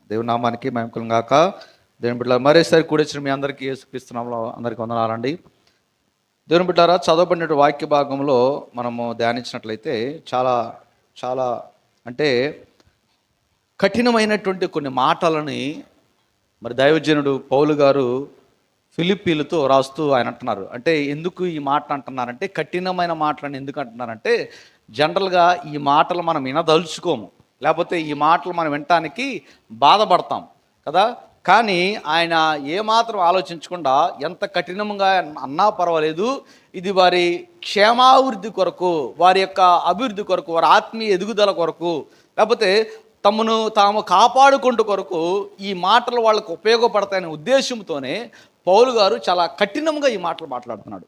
దేవుని నామానికి మహిమ గాక. దేవుని బిడ్డలారా, మరోసారి కూడొచ్చిన మీ అందరికీ యేసుక్రీస్తు నామములో అందరికీ వందనాలండి. దేవుని బిడ్డలారా, చదవబడిన వాక్య భాగంలో మనము ధ్యానించినట్లయితే చాలా చాలా అంటే కఠినమైనటువంటి కొన్ని మాటలని మరి దైవజనుడు పౌలు గారు ఫిలిప్పీలతో రాస్తూ ఆయన అంటున్నారు. అంటే ఎందుకు ఈ మాట అంటున్నారంటే, కఠినమైన మాటలను ఎందుకు అంటున్నారంటే, జనరల్గా ఈ మాటలు మనం వినదలుచుకోము, లేకపోతే ఈ మాటలు మనం వినటానికి బాధపడతాం కదా. కానీ ఆయన ఏమాత్రం ఆలోచించకుండా ఎంత కఠినంగా అన్నా పర్వాలేదు, ఇది వారి క్షేమాభివృద్ధి కొరకు, వారి యొక్క అభివృద్ధి కొరకు, వారి ఆత్మీయ ఎదుగుదల కొరకు, లేకపోతే తమను తాము కాపాడుకుంటూ కొరకు ఈ మాటలు వాళ్ళకు ఉపయోగపడతాయనే ఉద్దేశంతోనే పౌలు గారు చాలా కఠినంగా ఈ మాటలు మాట్లాడుతున్నాడు.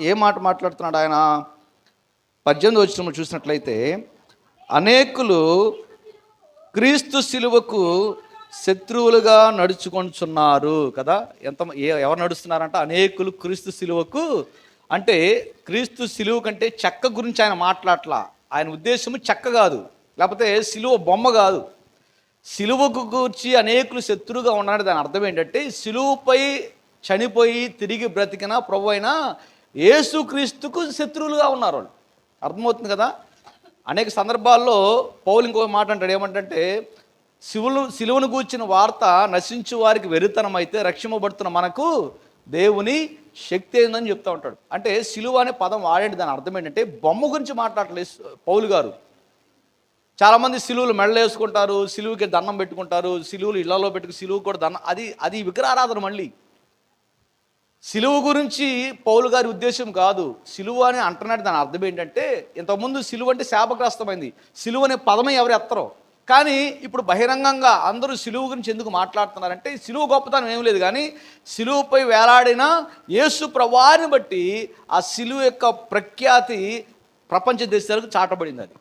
ఏ మాట మాట్లాడుతున్నాడు ఆయన? 18వ వచనంలో చూసినట్లయితే, అనేకులు క్రీస్తు శిలువకు శత్రువులుగా నడుచుకొంటున్నారు కదా. ఎవరు నడుస్తున్నారంట? అనేకులు క్రీస్తు శిలువకు. అంటే క్రీస్తు శిలువ కంటే చెక్క గురించి ఆయన మాట్లాడట్లా. ఆయన ఉద్దేశము చెక్క కాదు, లేకపోతే శిలువ బొమ్మ కాదు. శిలువకు కూర్చి అనేకులు శత్రువుగా ఉన్నాడు. దాని అర్థం ఏంటంటే, శిలువపై చనిపోయి తిరిగి బ్రతికిన ప్రభు అయిన యేసుక్రీస్తుకు శత్రువులుగా ఉన్నారు వాళ్ళు. అర్థమవుతుంది కదా. అనేక సందర్భాల్లో పౌలు ఇంకో మాట అంటాడు. ఏమంటే, శిలువను కూర్చిన వార్త నశించు వారికి వెరితనం అయితే, రక్షింపబడుతున్న మనకు దేవుని శక్తి అయిందని చెప్తూ ఉంటాడు. అంటే శిలువ అనే పదం వాడేది, దాని అర్థం ఏంటంటే బొమ్మ గురించి మాట్లాడలేదు పౌలు గారు. చాలామంది సిలువులు మెడలు వేసుకుంటారు, సిలువుకి దండం పెట్టుకుంటారు, సిలువులు ఇళ్లలో పెట్టుకుని సిలువు కూడా దండం, అది విగ్రహారాధన. మళ్ళీ సిలువు గురించి పౌలు గారి ఉద్దేశం కాదు. సిలువ అని అంటున్నాడు, దాని అర్థం ఏంటంటే, ఇంతకుముందు సిలువ అంటే శాపగ్రస్తమైంది, సిలువ అనే పదమే ఎవరు ఎత్తరో. కానీ ఇప్పుడు బహిరంగంగా అందరూ సిలువు గురించి ఎందుకు మాట్లాడుతున్నారంటే, సిలువ గొప్పతనం ఏం లేదు, కానీ సిలువపై వేలాడిన యేసు ప్రభువుని బట్టి ఆ సిలువ యొక్క ప్రఖ్యాతి ప్రపంచ దేశాలకు చాటబడింది. అది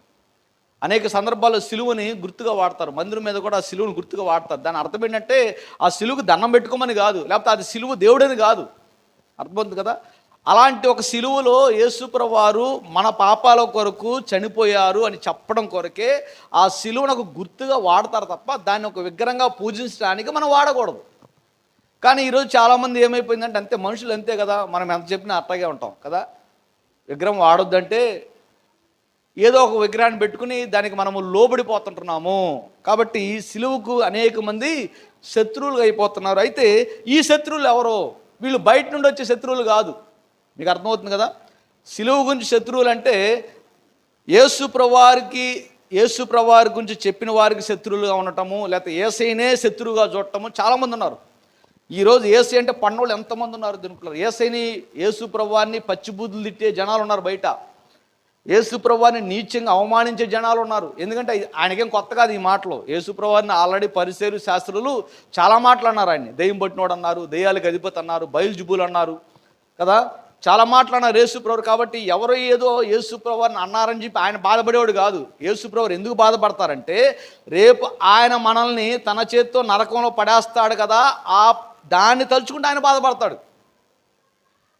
అనేక సందర్భాల్లో సిలువని గుర్తుగా వాడతారు. మందిరం మీద కూడా ఆ సిలువను గుర్తుగా వాడతారు. దాని అర్థం ఏంటంటే, ఆ సిలువుకు దండం పెట్టుకోమని కాదు, లేకపోతే అది సిలువ దేవుడని కాదు. అర్థమవుతుంది కదా. అలాంటి ఒక సిలువలో యేసుప్రభువు వారు మన పాపాల కొరకు చనిపోయారు అని చెప్పడం కొరకే ఆ సిలువను గుర్తుగా వాడతారు తప్ప, దాన్ని ఒక విగ్రహంగా పూజించడానికి మనం వాడకూడదు. కానీ ఈరోజు చాలామంది ఏమైపోయిందంటే, అంతే మనుషులు అంతే కదా, మనం ఎంత చెప్పినా అట్టగే ఉంటాం కదా. విగ్రహం వాడొద్దంటే ఏదో ఒక విగ్రహాన్ని పెట్టుకుని దానికి మనము లోబడిపోతుంటున్నాము. కాబట్టి సిలువకు అనేక మంది శత్రువులుగా అయిపోతున్నారు. అయితే ఈ శత్రువులు ఎవరో? వీళ్ళు బయట నుండి వచ్చే శత్రువులు కాదు. మీకు అర్థమవుతుంది కదా. సిలువ గురించి శత్రువులు అంటే యేసు ప్రభువారి గురించి చెప్పిన వారికి శత్రువులుగా ఉండటము, లేకపోతే యేసయ్యనే శత్రువుగా చూడటము చాలామంది ఉన్నారు. ఈరోజు యేసయ్య అంటే పన్నోళ్ళు ఎంతమంది ఉన్నారు దీంట్లో. యేసు ప్రభువారిని పచ్చిబూదులు తిట్టే జనాలు ఉన్నారు బయట. యేసు ప్రభువారిని నీచంగా అవమానించే జనాలు ఉన్నారు. ఎందుకంటే ఆయనకేం కొత్త కాదు ఈ మాటలు. యేసు ప్రభువారిని ఆల్రెడీ పరిసయ్యులు శాస్త్రులు చాలా మాటలు అన్నారు. ఆయన్ని దెయ్యం పట్టినోడు అన్నారు, దెయ్యాలకు అధిపతి అన్నారు, బయల్జుబులు అన్నారు కదా. చాలా మాటలు అన్నారు యేసు ప్రభువు. కాబట్టి ఎవరో ఏదో యేసు ప్రభువారిని అన్నారని చెప్పి ఆయన బాధపడేవాడు కాదు. యేసు ప్రభువు ఎందుకు బాధపడతారంటే, రేపు ఆయన మనల్ని తన చేత్తో నరకంలో పడేస్తాడు కదా, ఆ దాన్ని తలుచుకుంటే ఆయన బాధపడతాడు.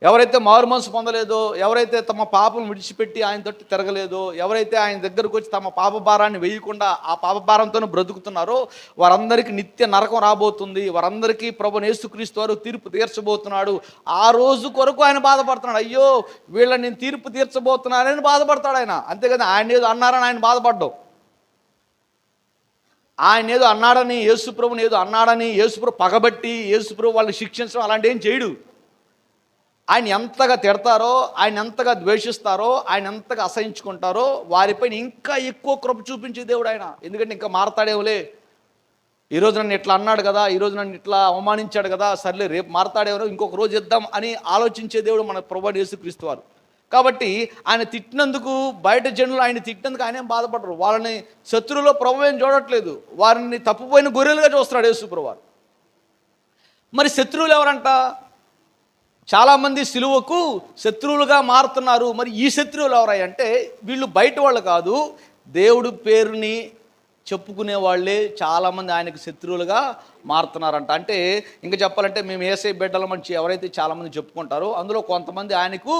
ఎవరైతే మారు మనసు పొందలేదో, ఎవరైతే తమ పాపం విడిచిపెట్టి ఆయన తట్టు తిరగలేదో, ఎవరైతే ఆయన దగ్గరకు వచ్చి తమ పాప భారాన్ని వేయకుండా ఆ పాప భారంతోనే బ్రతుకుతున్నారో, వారందరికీ నిత్య నరకం రాబోతుంది. వారందరికీ ప్రభువైన యేసుక్రీస్తు వారు తీర్పు తీర్చబోతున్నాడు. ఆ రోజు కొరకు ఆయన బాధపడుతున్నాడు. అయ్యో వీళ్ళని నేను తీర్పు తీర్చబోతున్నానని బాధపడతాడు ఆయన. అంతేకాదు ఆయన ఏదో అన్నారని ఆయన బాధపడ్డావు. ఆయన ఏదో అన్నాడని, యేసుప్రభుని ఏదో అన్నాడని యేసుప్రభు పగబట్టి యేసుప్రభు వాళ్ళని శిక్షించడం అలాంటి ఏం చేయడు. ఆయన ఎంతగా తిడతారో, ఆయన ఎంతగా ద్వేషిస్తారో, ఆయన ఎంతగా అసహించుకుంటారో వారిపైన ఇంకా ఎక్కువ కృప చూపించే దేవుడు ఆయన. ఎందుకంటే ఇంకా మారతాడేమోలే, ఈరోజు నన్ను ఇట్లా అన్నాడు కదా, ఈరోజు నన్ను ఇట్లా అవమానించాడు కదా, సర్లే రేపు మారతాడేమో, ఇంకొక రోజు ఇద్దాం అని ఆలోచించే దేవుడు మన ప్రభువైన యేసుక్రీస్తు వారు. కాబట్టి ఆయన తిట్టినందుకు, బయట జనులు ఆయన తిట్టినందుకు ఆయన ఏం బాధపడరు. వాళ్ళని శత్రువులో ప్రభు ఏం చూడట్లేదు, వారిని తప్పుపోయిన గొర్రెలుగా చూస్తున్నాడు యేసు ప్రభువు. మరి శత్రువులు ఎవరంట? చాలామంది సిలువకు శత్రువులుగా మారుతున్నారు. మరి ఈ శత్రువులు ఎవరంటే, వీళ్ళు బయట వాళ్ళు కాదు, దేవుడు పేరుని చెప్పుకునే వాళ్ళే చాలామంది ఆయనకు శత్రువులుగా మారుతున్నారంట. అంటే ఇంకా చెప్పాలంటే మేము యేసయ్య బిడ్డల మంచి ఎవరైతే చాలామంది చెప్పుకుంటారో అందులో కొంతమంది ఆయనకు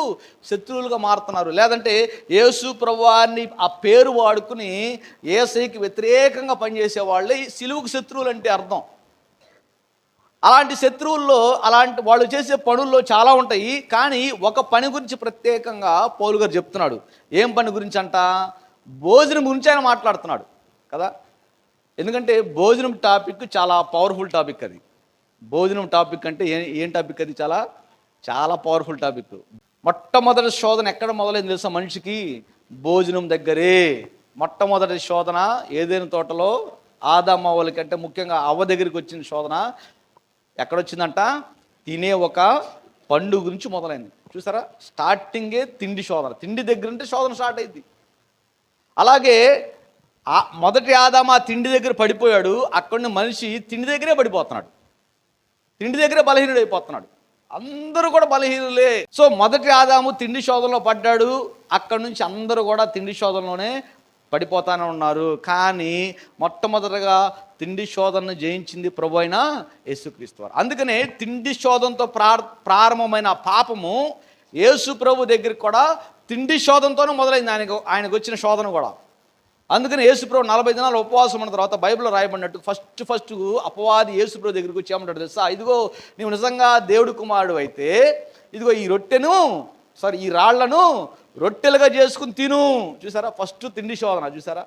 శత్రువులుగా మారుతున్నారు. లేదంటే యేసు ప్రభువాన్ని ఆ పేరు వాడుకుని యేసయ్యకి వ్యతిరేకంగా పనిచేసే వాళ్ళే సిలువుకు శత్రువులు అంటే అర్థం. అలాంటి శత్రువుల్లో అలాంటి వాళ్ళు చేసే పనుల్లో చాలా ఉంటాయి. కానీ ఒక పని గురించి ప్రత్యేకంగా పౌలు గారు చెప్తున్నాడు. ఏం పని గురించి అంట? భోజనం గురించి ఆయన మాట్లాడుతున్నాడు కదా. ఎందుకంటే భోజనం టాపిక్ చాలా పవర్ఫుల్ టాపిక్. అది భోజనం టాపిక్ అంటే ఏం టాపిక్? అది చాలా చాలా పవర్ఫుల్ టాపిక్. మొట్టమొదటి శోధన ఎక్కడ మొదలైంది తెలుసా మనిషికి? భోజనం దగ్గరే. మొట్టమొదటి శోధన ఏదైనా తోటలో ఆదాము అవ్వలకి, అంటే ముఖ్యంగా అవ్వ దగ్గరికి వచ్చిన శోధన ఎక్కడొచ్చిందంట? తినే ఒక పండు గురించి మొదలైంది. చూసారా, స్టార్టింగే తిండి శోధన. తిండి దగ్గర ఉంటే శోధన స్టార్ట్ అయింది. అలాగే మొదటి ఆదాము ఆ తిండి దగ్గర పడిపోయాడు. అక్కడి మనిషి తిండి దగ్గరే పడిపోతున్నాడు, తిండి దగ్గరే బలహీనుడైపోతున్నాడు. అందరూ కూడా బలహీనులే. సో మొదటి ఆదాము తిండి శోధనలో పడ్డాడు. అక్కడి నుంచి అందరూ కూడా తిండి శోధనలోనే పడిపోతానే ఉన్నారు. కానీ మొట్టమొదటగా తిండి శోధనను జయించింది ప్రభు అయిన యేసుక్రీస్తు వారు. అందుకనే తిండి శోధనతో ప్రారంభమైన పాపము యేసు ప్రభు దగ్గరికి కూడా తిండి శోధనతోనే మొదలైంది. ఆయనకు వచ్చిన శోధన కూడా. అందుకని యేసుప్రభు 40 దినాలు ఉపవాసం ఉన్న తర్వాత బైబిల్లో రాయబడినట్టు ఫస్ట్ అపవాది యేసుప్రభు దగ్గరికి వచ్చి ఏమంటాడు తెలుసా? ఇదిగో నీవు నిజంగా దేవుడి కుమారుడు అయితే ఇదిగో ఈ రాళ్లను రొట్టెలుగా చేసుకుని తిను. చూసారా, ఫస్ట్ తిండి శోధన. చూసారా,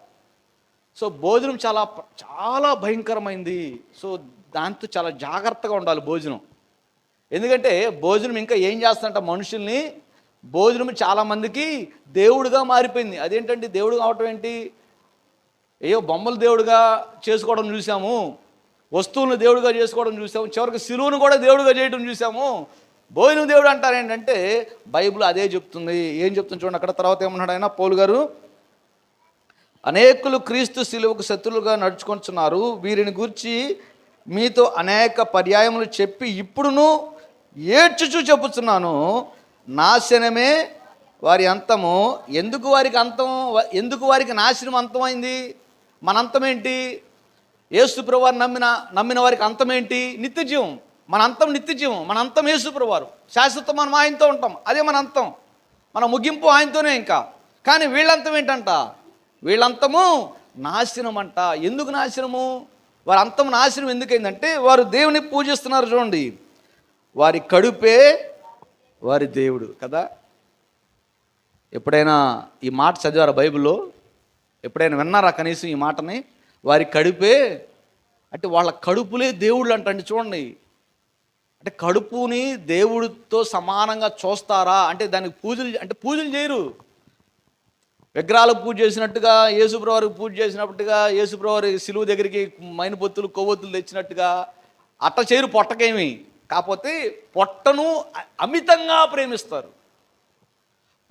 సో భోజనం చాలా చాలా భయంకరమైంది. సో దాంతో చాలా జాగ్రత్తగా ఉండాలి భోజనం. ఎందుకంటే భోజనం ఇంకా ఏం చేస్తుందంట మనుషుల్ని? భోజనం చాలామందికి దేవుడుగా మారిపోయింది. అదేంటండి దేవుడు కావటం ఏంటి? బొమ్మలు దేవుడుగా చేసుకోవడం చూసాము, వస్తువులను దేవుడుగా చేసుకోవడం చూసాము, చివరికి శిలువను కూడా దేవుడుగా చేయడం చూసాము. భోజనం దేవుడు అంటారు ఏంటంటే బైబిల్ అదే చెప్తుంది. ఏం చెప్తుంది చూడండి అక్కడ. తర్వాత ఏమన్నాడు ఆయన పౌలు గారు? అనేకులు క్రీస్తు శిలువకు శత్రులుగా నడుచుకొంటున్నారు. వీరిని గురించి మీతో అనేక పర్యాయములు చెప్పి ఇప్పుడును ఏడ్చుచూ చెప్పుచున్నాను, నాశనమే వారి అంతము. ఎందుకు వారికి నాశనం అంతమైంది? మన అంతం ఏంటి? యేసు ప్రభువారు నమ్మిన వారికి అంతం ఏంటి? నిత్యజీవం. మన అంతం నిత్యజీవం. మన అంతం యేసు ప్రభువారు. శాశ్వతం మనం ఆయనతో ఉంటాం. అదే మన అంతం, మన ముగింపు ఆయనతోనే ఇంకా. కానీ వీళ్ళంతం ఏంటంట? వీళ్ళంతము నాశనం అంట. ఎందుకు నాశనము? వారి అంతం నాశనం ఎందుకైందంటే వారు దేవుని పూజిస్తున్నారు. చూడండి, వారి కడుపే వారి దేవుడు కదా. ఎప్పుడైనా ఈ మాట చదివారా బైబిల్లో? ఎప్పుడైనా విన్నారా కనీసం ఈ మాటని? వారి కడుపే అంటే వాళ్ళ కడుపులే దేవుళ్ళు అంటండి. చూడండి, అంటే కడుపుని దేవుడితో సమానంగా చూస్తారా? అంటే దానికి పూజలు చేయరు. విగ్రహాలకు పూజ చేసినట్టుగా, యేసుప్రభువారికి పూజ చేసినట్టుగా, యేసుప్రభువారి సిలువ దగ్గరికి మైనపొత్తులు కొవ్వొత్తులు తెచ్చినట్టుగా అట్ట చేయరు పొట్టకేమి. కాకపోతే పొట్టను అమితంగా ప్రేమిస్తారు.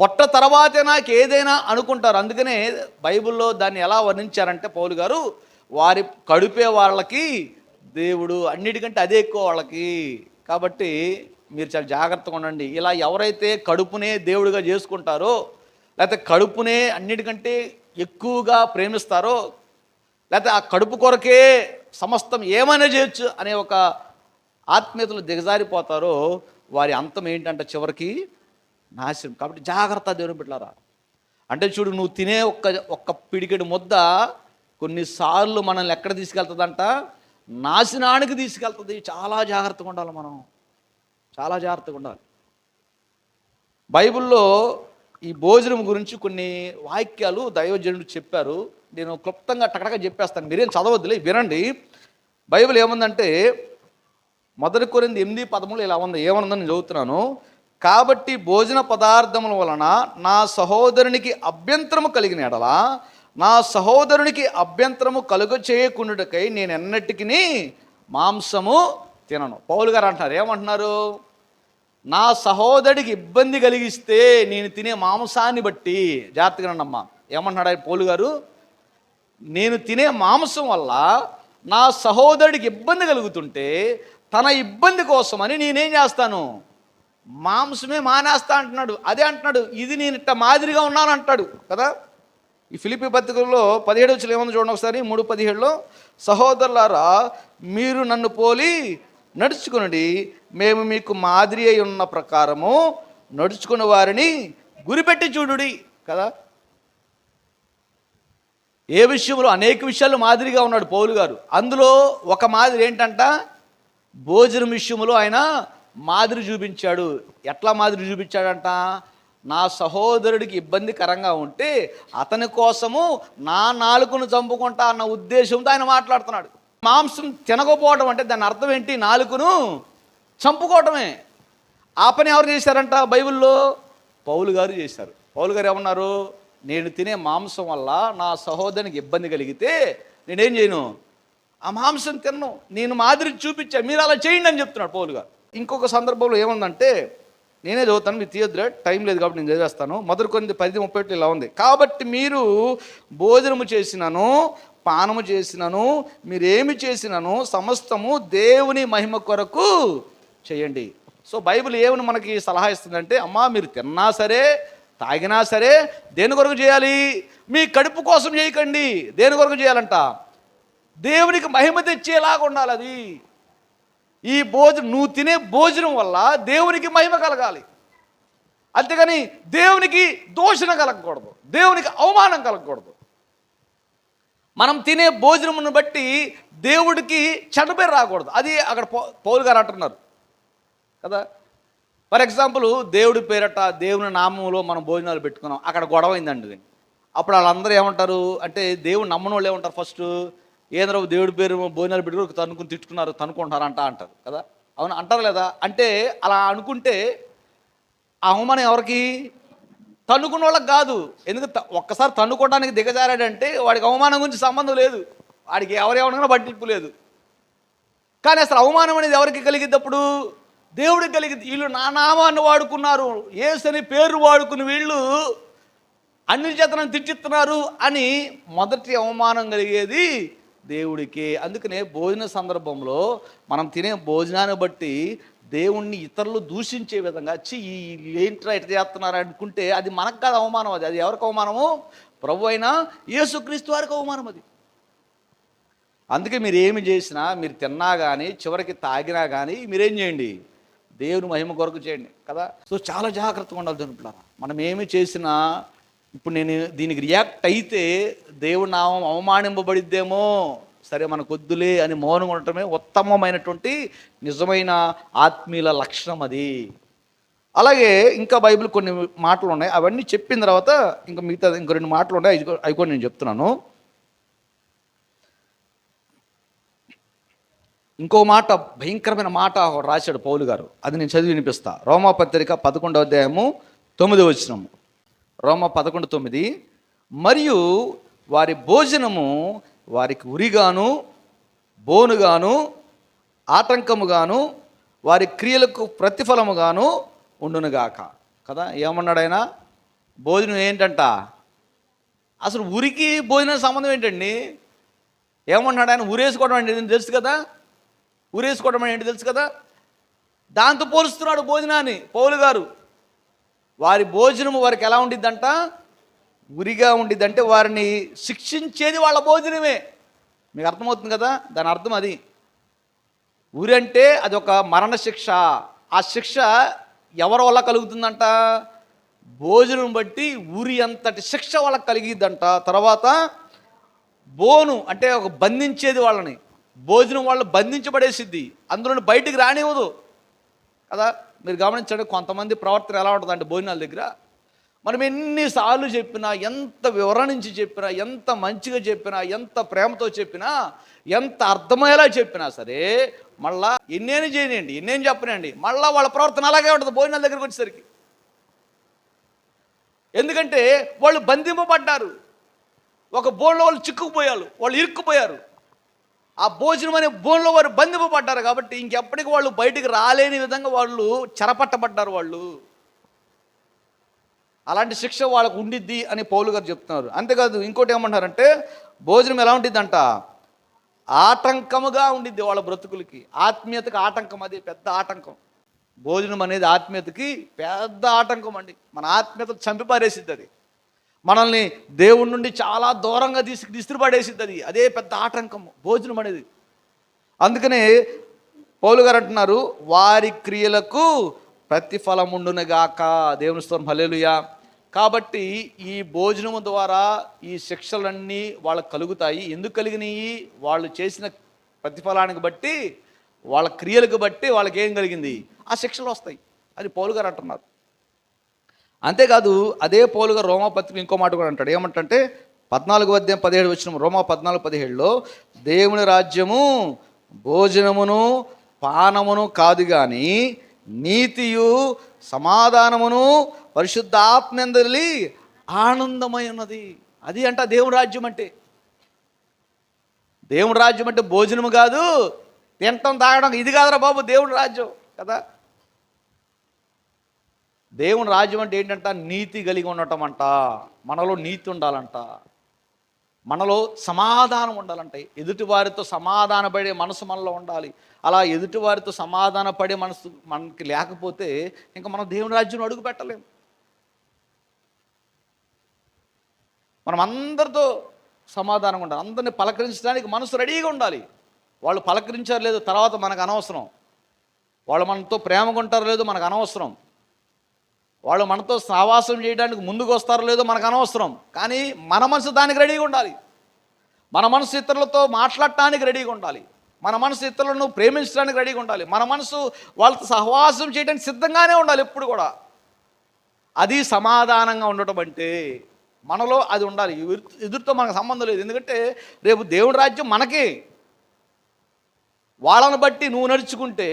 పొట్ట తర్వాతే నాకు ఏదైనా అనుకుంటారు. అందుకనే బైబిల్లో దాన్ని ఎలా వర్ణించారంటే పౌలు గారు, వారి కడుపే వాళ్ళకి దేవుడు, అన్నిటికంటే అదే ఎక్కువ వాళ్ళకి. కాబట్టి మీరు చాలా జాగ్రత్తగా ఉండండి. ఇలా ఎవరైతే కడుపునే దేవుడిగా చేసుకుంటారో, లేకపోతే కడుపునే అన్నిటికంటే ఎక్కువగా ప్రేమిస్తారో, లేకపోతే ఆ కడుపు కొరకే సమస్తం ఏమైనా చేయొచ్చు అనే ఒక ఆత్మీయతలు దిగజారిపోతారో, వారి అంతం ఏంటంటే చివరికి నాశనం. కాబట్టి జాగ్రత్త దేవుని బిడ్డలారా. అంటే చూడు, నువ్వు తినే ఒక్క పిడికెడు ముద్ద కొన్నిసార్లు మనల్ని ఎక్కడ తీసుకెళ్తుందంట? నాశనానికి తీసుకెళ్తుంది. చాలా జాగ్రత్తగా ఉండాలి మనం, చాలా జాగ్రత్తగా ఉండాలి. బైబిల్లో ఈ భోజనం గురించి కొన్ని వాక్యాలు దైవజనుడు చెప్పారు. నేను క్లుప్తంగా టకటగా చెప్పేస్తాను, మీరేం చదవద్దులే, వినండి. బైబిల్ ఏముందంటే 1 కొరింథీ 8:13 ఇలా ఉంది. ఏమనుందని నేను చదువుతున్నాను. కాబట్టి భోజన పదార్థముల వలన నా సహోదరునికి అభ్యంతరము కలిగిన ఎడల నా సహోదరునికి అభ్యంతరము కలుగ చేయకుండాకై నేను ఎన్నటికి మాంసము తినను. పౌలు గారు అంటున్నారు, ఏమంటున్నారు? నా సహోదరుడికి ఇబ్బంది కలిగిస్తే నేను తినే మాంసాన్ని బట్టి, జాగ్రత్తగా అమ్మా, ఏమంటున్నాడు ఆయన పౌలు గారు? నేను తినే మాంసం వల్ల నా సహోదరుడికి ఇబ్బంది కలుగుతుంటే తన ఇబ్బంది కోసమని నేనేం చేస్తాను? మాంసమే మానేస్తా అంటున్నాడు. అదే అంటున్నాడు, ఇది నేను ఇట్ట మాదిరిగా ఉన్నాను అంటాడు కదా. ఈ ఫిలిప్పీ పత్రికలో 17 వచ్చిన ఏమన్నా చూడండి ఒకసారి, 3:17లో, సహోదరులారా మీరు నన్ను పోలి నడుచుకునండి, మేము మీకు మాదిరి అయి ఉన్న ప్రకారము నడుచుకున్న వారిని గురిపెట్టి చూడుడి కదా. ఏ విషయంలో అనేక విషయాలు మాదిరిగా ఉన్నాడు పౌలు గారు. అందులో ఒక మాదిరి ఏంటంట, భోజనం విషయంలో ఆయన మాదిరి చూపించాడు. ఎట్లా మాదిరి చూపించాడంట, నా సహోదరుడికి ఇబ్బందికరంగా ఉంటే అతని కోసము నా నాలుకను చంపుకుంటా అన్న ఉద్దేశంతో ఆయన మాట్లాడుతున్నాడు. మాంసం తినకపోవడం అంటే దాని అర్థం ఏంటి, నాలుకను చంపుకోవటమే. ఆ పని ఎవరు చేశారంట బైబిల్లో, పౌలు గారు చేశారు. పౌలు గారు ఏమన్నారు, నేను తినే మాంసం వల్ల నా సహోదరునికి ఇబ్బంది కలిగితే నేనేం చేయను, ఆ మాంసం తిన్ను, నేను మాదిరి చూపించా, మీరు అలా చేయండి అని చెప్తున్నాడు పౌలు గారు. ఇంకొక సందర్భంలో ఏముందంటే, నేనే చదువుతాను, మీరు తీయద్దురా, టైం లేదు కాబట్టి నేను చదివేస్తాను. మొదటి కొరింథీ 10:31 ఇలా ఉంది, కాబట్టి మీరు భోజనము చేసినను పానము చేసినను మీరేమి చేసినను సమస్తము దేవుని మహిమ కొరకు చేయండి. సో బైబిల్ ఏమని మనకి సలహా ఇస్తుందంటే, అమ్మా మీరు తిన్నా సరే తాగినా సరే దేని కొరకు చేయాలి, మీ కడుపు కోసం చేయకండి. దేని కొరకు చేయాలంట, దేవునికి మహిమ తెచ్చేలాగా ఉండాలి అది. ఈ భోజనం, నువ్వు తినే భోజనం వల్ల దేవునికి మహిమ కలగాలి, అంతేగాని దేవునికి దూషణ కలగకూడదు, దేవునికి అవమానం కలగకూడదు. మనం తినే భోజనమును బట్టి దేవుడికి చెడ్డ పేరు రాకూడదు. అది అక్కడ పౌలు గారు అంటున్నారు కదా. ఫర్ ఎగ్జాంపుల్, దేవుడి పేరట దేవుని నామంలో మనం భోజనాలు పెట్టుకున్నాం, అక్కడ గొడవ అయిందండి. అప్పుడు వాళ్ళందరూ ఏమంటారు అంటే, దేవుడు నమ్మని వాళ్ళు ఏమంటారు, ఫస్ట్ ఏంద్ర దేవుడి పేరు భోజనాలు పెట్టుకుని తనుకుని తిట్టుకున్నారు, తనుకుంటారంట అంటారు కదా. అవును అంటారు లేదా, అంటే అలా అనుకుంటే ఆ అవమానం ఎవరికి, తన్నుకున్న వాళ్ళకి కాదు. ఎందుకంటే ఒక్కసారి తన్నుకోవడానికి దిగజారాడంటే వాడికి అవమానం గురించి సంబంధం లేదు, వాడికి ఎవరేమన్నా పట్టింపు లేదు. కానీ అసలు అవమానం అనేది ఎవరికి కలిగిద్ది, అప్పుడు దేవుడికి కలిగిద్ది. వీళ్ళు నా నామాన్ని వాడుకున్నారు, యేసని పేరు వాడుకుని వీళ్ళు అన్ని చేతనం తిట్టిస్తున్నారు అని మొదటి అవమానం కలిగేది దేవుడికి. అందుకనే భోజన సందర్భంలో మనం తినే భోజనాన్ని బట్టి దేవుణ్ణి ఇతరులు దూషించే విధంగా ఏంట్రా ఇట్లా చేస్తున్నారు అనుకుంటే అది మనకు కాదు అవమానం, అది ఎవరికి అవమానము, ప్రభు అయిన యేసుక్రీస్తు వారికి అవమానం అది. అందుకే మీరు ఏమి చేసినా, మీరు తిన్నా కానీ చివరికి తాగినా కానీ మీరేం చేయండి, దేవుని మహిమ కొరకు చేయండి కదా. సో చాలా జాగ్రత్తగా ఉండాలి జనులారా. మనం ఏమి చేసినా, ఇప్పుడు నేను దీనికి రియాక్ట్ అయితే దేవుడి నామం అవమానింపబడిద్దేమో, సరే మనకు వద్దులే అని మౌనం ఉండటమే ఉత్తమమైనటువంటి నిజమైన ఆత్మీయుల లక్షణం అది. అలాగే ఇంకా బైబిల్ కొన్ని మాటలు ఉన్నాయి, అవన్నీ చెప్పిన తర్వాత ఇంకా మిగతా ఇంకో 2 మాటలు ఉన్నాయి, అవి కూడా నేను చెప్తున్నాను. ఇంకో మాట, భయంకరమైన మాట రాశాడు పౌలు గారు, అది నేను చదివి వినిపిస్తా. రోమాపత్రిక 11వ అధ్యాయము 9వ వచనం. రోమా 11:9, మరియు వారి భోజనము వారికి ఉరిగాను బోనుగాను ఆటంకముగాను వారి క్రియలకు ప్రతిఫలముగాను ఉండునుగాక కదా. ఏమన్నాడు ఆయన, భోజనం ఏంటంట, అసలు ఉరికి భోజనం సంబంధం ఏంటండి, ఏమన్నాడు ఆయన, ఉరేసుకోవడం అంటే తెలుసు కదా, ఉరేసుకోవడం ఏంటి తెలుసు కదా, దాంతో పోలుస్తున్నాడు భోజనాన్ని పౌలు గారు. వారి భోజనము వారికి ఎలా ఉండిద్దంట, ఉరిగా ఉండిద్దంటే వారిని శిక్షించేది వాళ్ళ భోజనమే. మీకు అర్థమవుతుంది కదా, దాని అర్థం అది. ఉరి అంటే అది ఒక మరణ శిక్ష. ఆ శిక్ష ఎవరి వల్ల కలుగుతుందంట, భోజనం బట్టి ఉరి అంతటి శిక్ష వాళ్ళకి కలిగిద్దంట. తర్వాత బోను అంటే ఒక బంధించేది వాళ్ళని, భోజనం వాళ్ళు బంధించబడేసిద్ది, అందులో బయటికి రానివ్వదు కదా. మీరు గమనించండి, కొంతమంది ప్రవర్తన ఎలా ఉంటుందంటే భోజనాల దగ్గర, మనం ఎన్నిసార్లు చెప్పినా, ఎంత వివరించి చెప్పినా, ఎంత మంచిగా చెప్పినా, ఎంత ప్రేమతో చెప్పినా, ఎంత అర్థమయ్యేలా చెప్పినా సరే, మళ్ళా ఎన్నేని చేయనండి, ఎన్నేని చెప్పనండి, మళ్ళీ వాళ్ళ ప్రవర్తన అలాగే ఉంటుంది భోజనాల దగ్గరికి వచ్చేసరికి. ఎందుకంటే వాళ్ళు బంధింపబడ్డారు, ఒక బోన్లో వాళ్ళు చిక్కుకుపోయారు, వాళ్ళు ఇరుక్కుపోయారు. ఆ భోజనం అనే బోన్లో వారు బంధింపబడ్డారు కాబట్టి ఇంకెప్పటికీ వాళ్ళు బయటికి రాలేని విధంగా వాళ్ళు చెరపట్టబడ్డారు వాళ్ళు. అలాంటి శిక్ష వాళ్ళకు ఉండిద్ది అని పౌలు గారు చెప్తున్నారు. అంతేకాదు ఇంకోటి ఏమంటారంటే, భోజనం ఎలా ఉండిద్దంట, ఆటంకముగా ఉండిద్ది వాళ్ళ బ్రతుకులకి. ఆత్మీయతకి ఆటంకం, అది పెద్ద ఆటంకం. భోజనం అనేది ఆత్మీయతకి పెద్ద ఆటంకం అండి. మన ఆత్మీయత చంపిపారేసిద్ది అది. మనల్ని దేవుడి నుండి చాలా దూరంగా విసిరిపడేసిద్ది. అదే పెద్ద ఆటంకం భోజనం అనేది. అందుకనే పౌలు గారు అంటున్నారు, వారి క్రియలకు ప్రతిఫలం ఉండునుగాక. దేవుని స్తోత్రం, హల్లెలూయా. కాబట్టి ఈ భోజనము ద్వారా ఈ శిక్షలన్నీ వాళ్ళకు కలుగుతాయి. ఎందుకు కలిగినాయి? వాళ్ళు చేసిన ప్రతిఫలానికి బట్టి, వాళ్ళ క్రియలకు బట్టి వాళ్ళకి ఏం కలిగింది? ఆ శిక్షలు వస్తాయి. అది పౌలు గారు అంటున్నారు. అంతేకాదు, అదే పౌలు గారు రోమాపత్రిక ఇంకో మాట కూడా అంటాడు. ఏమంటే 14:17 రోమా 14:17లో దేవుని రాజ్యము భోజనమును పానమును కాదు కానీ నీతియు సమాధానమును పరిశుద్ధాత్మందలి ఆనందమై ఉన్నది. అది అంట దేవుని రాజ్యం అంటే. దేవుని రాజ్యం అంటే భోజనము కాదు, తినటం తాగడం ఇది కాదురా బాబు దేవుని రాజ్యం కదా. దేవుని రాజ్యం అంటే ఏంటంట? నీతి కలిగి ఉండటం అంట. మనలో నీతి ఉండాలంట, మనలో సమాధానం ఉండాలంటే, ఎదుటివారితో సమాధానపడే మనసు మనలో ఉండాలి. అలా ఎదుటివారితో సమాధానపడే మనసు మనకి లేకపోతే ఇంకా మనం దేవుని రాజ్యం అడుగు పెట్టలేము. మనం అందరితో సమాధానంగా ఉండాలి, అందరిని పలకరించడానికి మనసు రెడీగా ఉండాలి. వాళ్ళు పలకరించారు లేదు తర్వాత మనకు అనవసరం, వాళ్ళు మనతో ప్రేమగా ఉంటారో లేదో మనకు అనవసరం, వాళ్ళు మనతో సావాసం చేయడానికి ముందుకు వస్తారో లేదో మనకు అనవసరం. కానీ మన మనసు దానికి రెడీగా ఉండాలి. మన మనసు ఇతరులతో మాట్లాడటానికి రెడీగా ఉండాలి. మన మనసు ఇతరులను ప్రేమించడానికి రెడీగా ఉండాలి. మన మనసు వాళ్ళతో సహవాసం చేయడానికి సిద్ధంగానే ఉండాలి ఎప్పుడు కూడా. అది సమాధానంగా ఉండటం అంటే. మనలో అది ఉండాలి. ఎదురుతో మనకు సంబంధం లేదు. ఎందుకంటే రేపు దేవుడి రాజ్యం మనకే. వాళ్ళని బట్టి నువ్వు నడుచుకుంటే,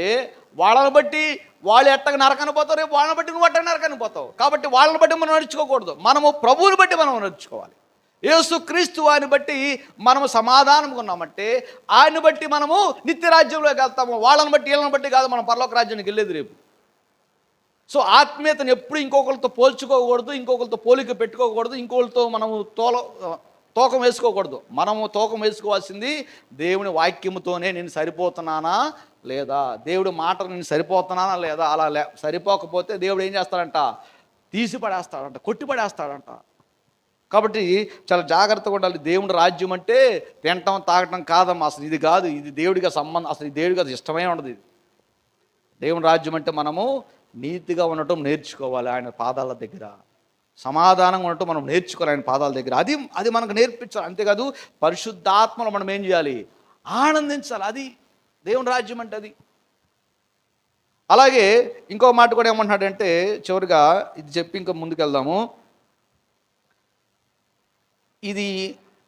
వాళ్ళని బట్టి వాళ్ళు ఎట్టగా నరకని పోతావు, రేపు వాళ్ళని బట్టి నువ్వు ఎట్టగా నరకని పోతావు. కాబట్టి వాళ్ళని బట్టి మనం నడుచుకోకూడదు, మనము ప్రభువుని బట్టి మనం నడుచుకోవాలి. యేసుక్రీస్తు వారిని బట్టి మనము సమాధానంగా ఉన్నామంటే ఆయన్ని బట్టి మనము నిత్య రాజ్యంలోకి వెళ్తాము. వాళ్ళని బట్టి వీళ్ళని బట్టి కాదు మనం పరలోక రాజ్యానికి వెళ్ళేది రేపు. సో ఆత్మీయతను ఎప్పుడు ఇంకొకరితో పోల్చుకోకూడదు, ఇంకొకరితో పోలిక పెట్టుకోకూడదు, ఇంకొకరితో మనము తూకం వేసుకోకూడదు. మనము తూకం వేసుకోవాల్సింది దేవుని వాక్యముతోనే. నేను సరిపోతున్నానా లేదా, దేవుడి మాటలు నేను సరిపోతున్నానా లేదా. అలా సరిపోకపోతే దేవుడు ఏం చేస్తాడంట? తీసి పడేస్తాడంట, కొట్టి పడేస్తాడంట. కాబట్టి చాలా జాగ్రత్తగా ఉండాలి. దేవుడి రాజ్యం అంటే తినటం తాగటం కాదమ్మా, అసలు ఇది కాదు. ఇది దేవుడిగా సంబంధం, అసలు ఇది దేవుడిగా ఇష్టమే ఉండదు. ఇది దేవుని రాజ్యం అంటే మనము నీతిగా ఉండటం నేర్చుకోవాలి ఆయన పాదాల దగ్గర, సమాధానంగా ఉండటం మనం నేర్చుకోవాలి ఆయన పాదాల దగ్గర. అది మనకు నేర్పించాలి. అంతేకాదు పరిశుద్ధాత్మలో మనం ఏం చేయాలి? ఆనందించాలి. అది దేవుని రాజ్యం అంటే అది. అలాగే ఇంకో మాట కూడా ఏమంటున్నాడంటే, చివరిగా ఇది చెప్పి ఇంకా ముందుకెళ్దాము. ఇది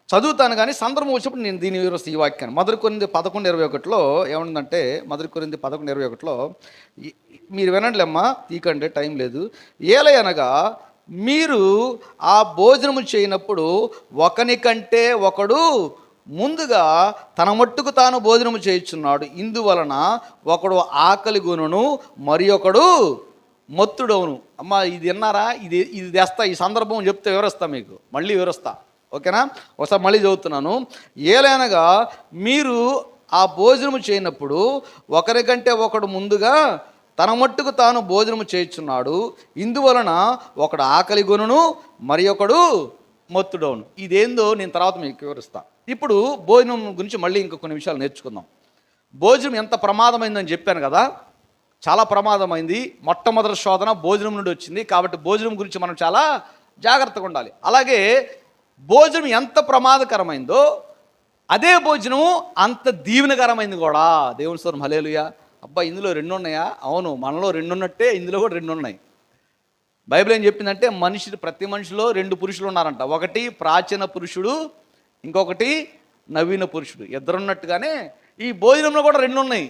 చదువుతాను కానీ సందర్భం వచ్చినప్పుడు నేను దీన్ని వివరిస్తాను ఈ వాక్యాన్ని. మొదటి కొరింథీ 11:21లో ఏముందంటే, మొదటి కొరింథీ 11:21లో మీరు వినండిలేమ్మా, తీకండి, టైం లేదు. ఏలయనగా మీరు ఆ భోజనము చేయనప్పుడు ఒకనికంటే ఒకడు ముందుగా తన మట్టుకు తాను భోజనము చేయుచున్నాడు. ఇందువలన ఒకడు ఆకలి గుణను, మరి ఒకడు మొత్తుడవును. అమ్మ ఇది విన్నారా? ఇది తెస్తా, ఈ సందర్భం చెప్తే వివరిస్తా, మీకు మళ్ళీ వివరిస్తా, ఓకేనా? ఒకసారి మళ్ళీ చదువుతున్నాను. ఏలైనగా మీరు ఆ భోజనము చేయనప్పుడు ఒకరికంటే ఒకడు ముందుగా తన మట్టుకు తాను భోజనము చేయుచున్నాడు. ఇందువలన ఒకడు ఆకలి గొనును, మరి ఒకడు మొత్తుడవును. ఇదేందో నేను తర్వాత మీకు వివరిస్తా. ఇప్పుడు భోజనం గురించి మళ్ళీ ఇంకా కొన్ని విషయాలు నేర్చుకుందాం. భోజనం ఎంత ప్రమాదమైందని చెప్పాను కదా, చాలా ప్రమాదమైంది. మొట్టమొదటి శోధన భోజనం నుండి వచ్చింది. కాబట్టి భోజనం గురించి మనం చాలా జాగ్రత్తగా ఉండాలి. అలాగే భోజనం ఎంత ప్రమాదకరమైందో అదే భోజనము అంత దీవెనకరమైంది కూడా. దేవుని స్తోత్రం, హల్లెలూయా. అబ్బా ఇందులో 2 ఉన్నాయా? అవును, మనలో 2 ఉన్నట్టే ఇందులో కూడా 2 ఉన్నాయి. బైబిల్ ఏం చెప్పిందంటే, ప్రతి మనిషిలో 2 పురుషులు ఉన్నారంట. ఒకటి ప్రాచీన పురుషుడు, ఇంకొకటి నవీన పురుషుడు. 2 ఉన్నట్టుగానే ఈ భోజనంలో కూడా 2 ఉన్నాయి.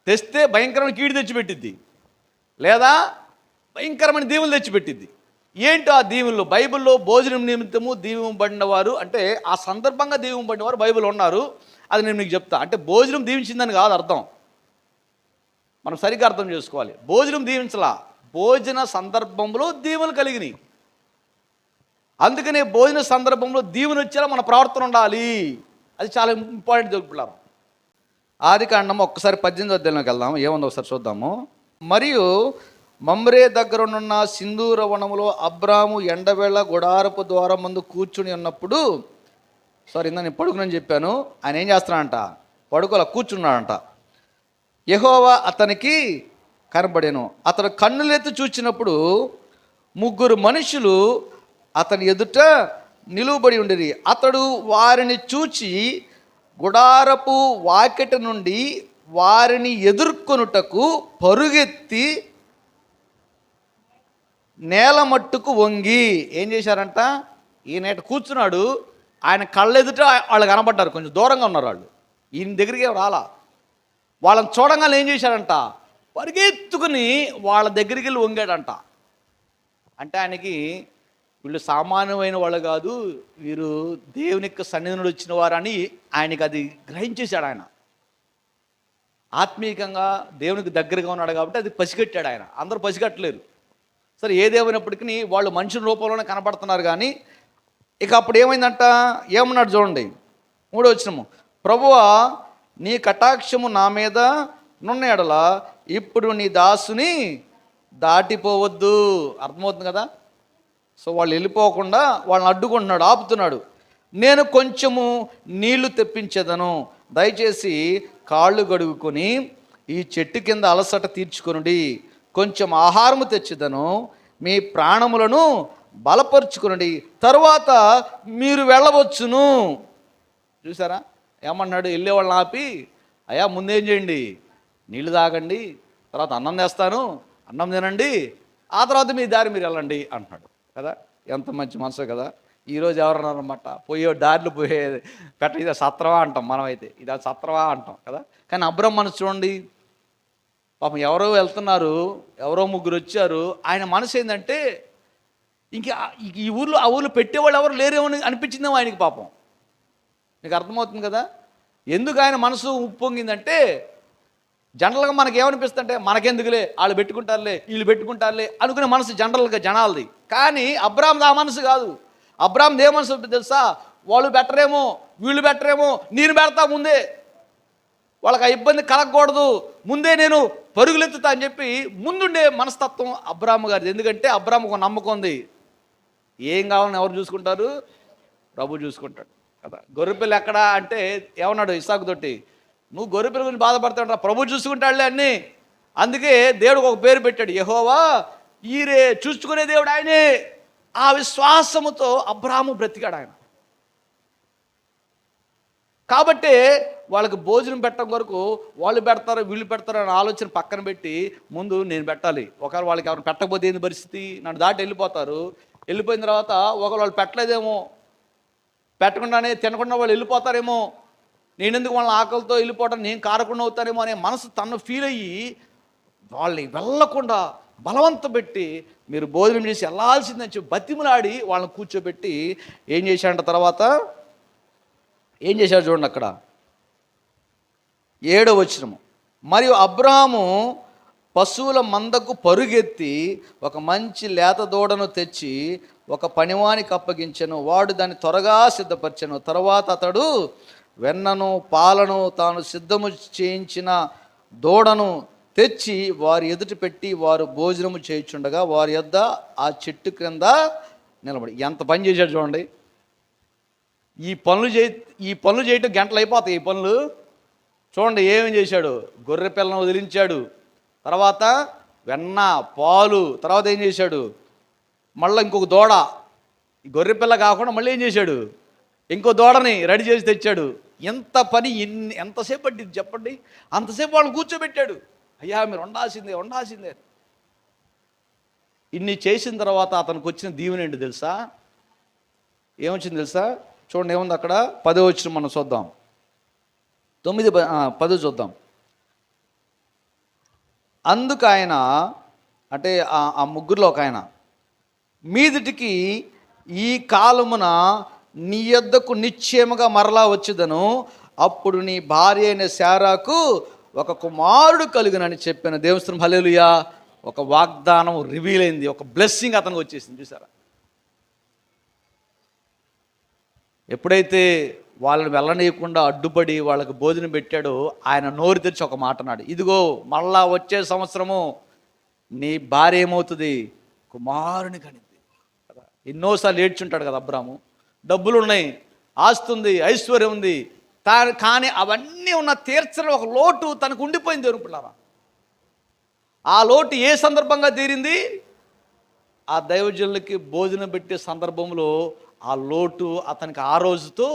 తెస్తే భయంకరమైన కీడు తెచ్చిపెట్టిద్ది, లేదా భయంకరమైన దీవులు తెచ్చిపెట్టిద్ది. ఏంటో ఆ దీవుల్లో? బైబిల్లో భోజనం నిమిత్తము దీవింపబడిన వారు, అంటే ఆ సందర్భంగా దీవింపబడిన వారు బైబిల్ ఉన్నారు. అది నేను మీకు చెప్తా. అంటే భోజనం దీవించిందని కాదు అర్థం, మనం సరిగ్గా అర్థం చేసుకోవాలి. భోజనం దీవించలా, భోజన సందర్భంలో దీవులు కలిగినాయి. అందుకనే భోజన సందర్భంలో దీవుని వచ్చేలా మన ప్రవర్తన ఉండాలి. అది చాలా ఇంపార్టెంట్ తెలుపుతున్నారు. ఆదికాండం ఒక్కసారి 18వ అధ్యాయంలోకి వెళ్దాము. ఏముందో ఒకసారి చూద్దాము. మరియు మమ్రే దగ్గరనున్న సింధూర వనములో అబ్రాము ఎండవేళ గుడారపు ద్వారం ముందు కూర్చుని ఉన్నప్పుడు, నేను పడుకునని చెప్పాను, ఆయన ఏం చేస్తున్నాడంట, పడుకోలా కూర్చున్నాడంట. యెహోవా అతనికి కనబడెను. అతడు కన్నులెత్తి చూచినప్పుడు 3 మనుషులు అతని ఎదుట నిలువబడి ఉండిరి. అతడు వారిని చూచి గుడారపు వాకిట నుండి వారిని ఎదుర్కొనుటకు పరుగెత్తి నేల మట్టుకు వంగి ఏం చేశారంట, ఈయన కూర్చున్నాడు, ఆయన కళ్ళెదుట వాళ్ళు కనబడ్డారు, కొంచెం దూరంగా ఉన్నారు వాళ్ళు, ఈయన దగ్గరికి రాలా. వాళ్ళని చూడంగానే ఏం చేశాడంట, పరిగెత్తుకుని వాళ్ళ దగ్గరికి వెళ్ళి వంగాడంట. అంటే ఆయనకి వీళ్ళు సామాన్యమైన వాళ్ళు కాదు, వీరు దేవునికి సన్నిధిని వచ్చిన వారని ఆయనకి అది గ్రహించేశాడు. ఆయన ఆత్మీయంగా దేవునికి దగ్గరగా ఉన్నాడు కాబట్టి అది పసిగట్టాడు ఆయన. అందరూ పసిగట్టలేరు. సరే, ఏదేమైనప్పటికీ వాళ్ళు మనుషుల రూపంలోనే కనపడుతున్నారు. కానీ ఇక అప్పుడు ఏమైందంట, ఏమన్నాడు చూడండి, 3వ వచనము. ప్రభువా, నీ కటాక్షము నా మీద నున్న ఎడల ఇప్పుడు నీ దాసుని దాటిపోవద్దు. అర్థమవుతుంది కదా. సో వాళ్ళు వెళ్ళిపోకుండా వాళ్ళని అడ్డుకుంటున్నాడు, ఆపుతున్నాడు. నేను కొంచెము నీళ్లు తెప్పించేదను, దయచేసి కాళ్ళు గడుగుకొని ఈ చెట్టు కింద అలసట తీర్చుకొనుడి. కొంచెం ఆహారము తెచ్చిదను, మీ ప్రాణములను బలపరుచుకునండి, తరువాత మీరు వెళ్ళవచ్చును. చూసారా ఏమన్నాడు, వెళ్ళే వాళ్ళని ఆపి, అయ్యా ముందేం చేయండి, నీళ్ళు తాగండి, తర్వాత అన్నం తెస్తాను, అన్నం తినండి, ఆ తర్వాత మీ దారి మీరు వెళ్ళండి అంటున్నాడు కదా. ఎంత మంచి మనసు కదా. ఈరోజు ఎవరన్నారన్నమాట, దారిలో ఇది సత్రవా అంటాం మనమైతే, ఇది సత్రవా అంటాం కదా. కానీ అబ్రాము మనసు చూడండి, పాపం ఎవరో వెళ్తున్నారు, ఎవరో 3 వచ్చారు, ఆయన మనసు ఏంటంటే ఇంకా ఈ ఊర్లో ఆ ఊర్లో పెట్టేవాళ్ళు ఎవరు లేరేమో అనిపించిందేమో ఆయనకి. పాపం మీకు అర్థమవుతుంది కదా. ఎందుకు ఆయన మనసు ఉప్పొంగిందంటే, జనరల్గా మనకి ఏమనిపిస్తుంటే, మనకెందుకులే, వాళ్ళు పెట్టుకుంటారులే, వీళ్ళు పెట్టుకుంటారులే అనుకునే మనసు జనరల్గా జనాలది. కానీ అబ్రామ్ది ఆ మనసు కాదు. అబ్రామ్ది ఏ మనసు తెలుసా, వాళ్ళు బెటరేమో, వీళ్ళు బెటరేమో, నేను పెడతా ముందే, వాళ్ళకి ఆ ఇబ్బంది కలగకూడదు, ముందే నేను పరుగులెత్తుతా అని చెప్పి ముందుండే మనస్తత్వం అబ్రాము గారిది. ఎందుకంటే అబ్రాముకు నమ్మకం ఉంది, ఏం కావాలని ఎవరు చూసుకుంటారు, ప్రభు చూసుకుంటాడు కదా. గొర్రెపిల్ల ఎక్కడా అంటే ఏమన్నాడు ఇస్సాకు తోటి, నువ్వు గొర్రెపిల్ల గురించి బాధపడతాడు, ప్రభు చూసుకుంటాడులే అన్నీ. అందుకే దేవుడికి ఒక పేరు పెట్టాడు, యెహోవా ఈరే, చూసుకునే దేవుడు ఆయనే. ఆ విశ్వాసముతో అబ్రాము బ్రతికాడు ఆయన. కాబట్టి వాళ్ళకి భోజనం పెట్టడం కొరకు వాళ్ళు పెడతారు, వీళ్ళు పెడతారు అనే ఆలోచన పక్కన పెట్టి, ముందు నేను పెట్టాలి. ఒకవేళ వాళ్ళకి ఎవరు పెట్టకపోతే ఏంది పరిస్థితి, నన్ను దాటి వెళ్ళిపోతారు. వెళ్ళిపోయిన తర్వాత ఒకవేళ వాళ్ళు పెట్టలేదేమో, పెట్టకుండానే తినకుండా వాళ్ళు వెళ్ళిపోతారేమో, నేనెందుకు వాళ్ళని ఆకలితో వెళ్ళిపోవడం, నేను కారకుండా అవుతారేమో అనే మనసు తను ఫీల్ అయ్యి వాళ్ళని వెళ్ళకుండా బలవంత పెట్టి మీరు భోజనం చేసి వెళ్ళాల్సిందని చెప్పి బతిమలాడి వాళ్ళని కూర్చోబెట్టి ఏం చేశాడంట, తర్వాత ఏం చేశాడు చూడండి అక్కడ 7వ వచనము. మరియు అబ్రాము పశువుల మందకు పరుగెత్తి ఒక మంచి లేత దూడను తెచ్చి ఒక పనివానికి అప్పగించెను, వాడు దాన్ని త్వరగా సిద్ధపరిచెను. తర్వాత అతడు వెన్నను పాలను తాను సిద్ధము చేయించిన దూడను తెచ్చి వారి ఎదుట పెట్టి వారు భోజనము చేయించుండగా వారి యొద్ద ఆ చెట్టు క్రింద నిలబడి. ఎంత పని చేశాడు చూడండి. ఈ పనులు చేయటం గంటలు అయిపోతాయి. ఈ పనులు చూడండి ఏమేం చేశాడు. గొర్రె పిల్లను వదిలించాడు, తర్వాత వెన్న పాలు, తర్వాత ఏం చేశాడు, మళ్ళీ ఇంకొక దూడ, ఈ గొర్రె పిల్ల కాకుండా మళ్ళీ ఏం చేశాడు, ఇంకో దూడని రెడీ చేసి తెచ్చాడు. ఎంత పని, ఎంతసేపు పట్టింది చెప్పండి. అంతసేపు వాళ్ళని కూర్చోబెట్టాడు, అయ్యా మీరు వండాల్సిందే. ఇన్ని చేసిన తర్వాత అతనికి వచ్చిన దీవెన ఏంటి తెలుసా, ఏమొచ్చింది తెలుసా, చూడండి ఏముంది అక్కడ. 10వ వచనం మనం చూద్దాం, 9-10 చూద్దాం. అందుకు ఆయన, అంటే ఆ ముగ్గురులో ఒక ఆయన, మీదిటికి ఈ కాలమున నీ యొద్దకు నిశ్చయముగా మరలా వచ్చేదను, అప్పుడు నీ భార్య అయిన శారాకు ఒక కుమారుడు కలుగునని చెప్పిన. దేవుని హల్లెలూయా. ఒక వాగ్దానం రివీల్ అయింది, ఒక బ్లెస్సింగ్ అతనికి వచ్చేసింది. చూసారా, ఎప్పుడైతే వాళ్ళని వెళ్ళనీయకుండా అడ్డుపడి వాళ్ళకి భోజనం పెట్టాడో, ఆయన నోరు తెరిచి ఒక మాట అన్నాడు, ఇదిగో మళ్ళా వచ్చే సంవత్సరము నీ భార్య ఏమవుతుంది? కుమారుని కనింది కదా. ఎన్నోసార్లు ఏడ్చుంటాడు కదా అబ్రాము. డబ్బులు ఉన్నాయి, ఆస్తి ఉంది, ఐశ్వర్యం ఉంది, కానీ అవన్నీ ఉన్న తీర్చడం ఒక లోటు తనకు ఉండిపోయింది. దేవుని పిల్లారా, ఆ లోటు ఏ సందర్భంగా తీరింది? ఆ దైవజనులకి భోజనం పెట్టే సందర్భంలో ఆ లోటు అతనికి ఆ రోజుతో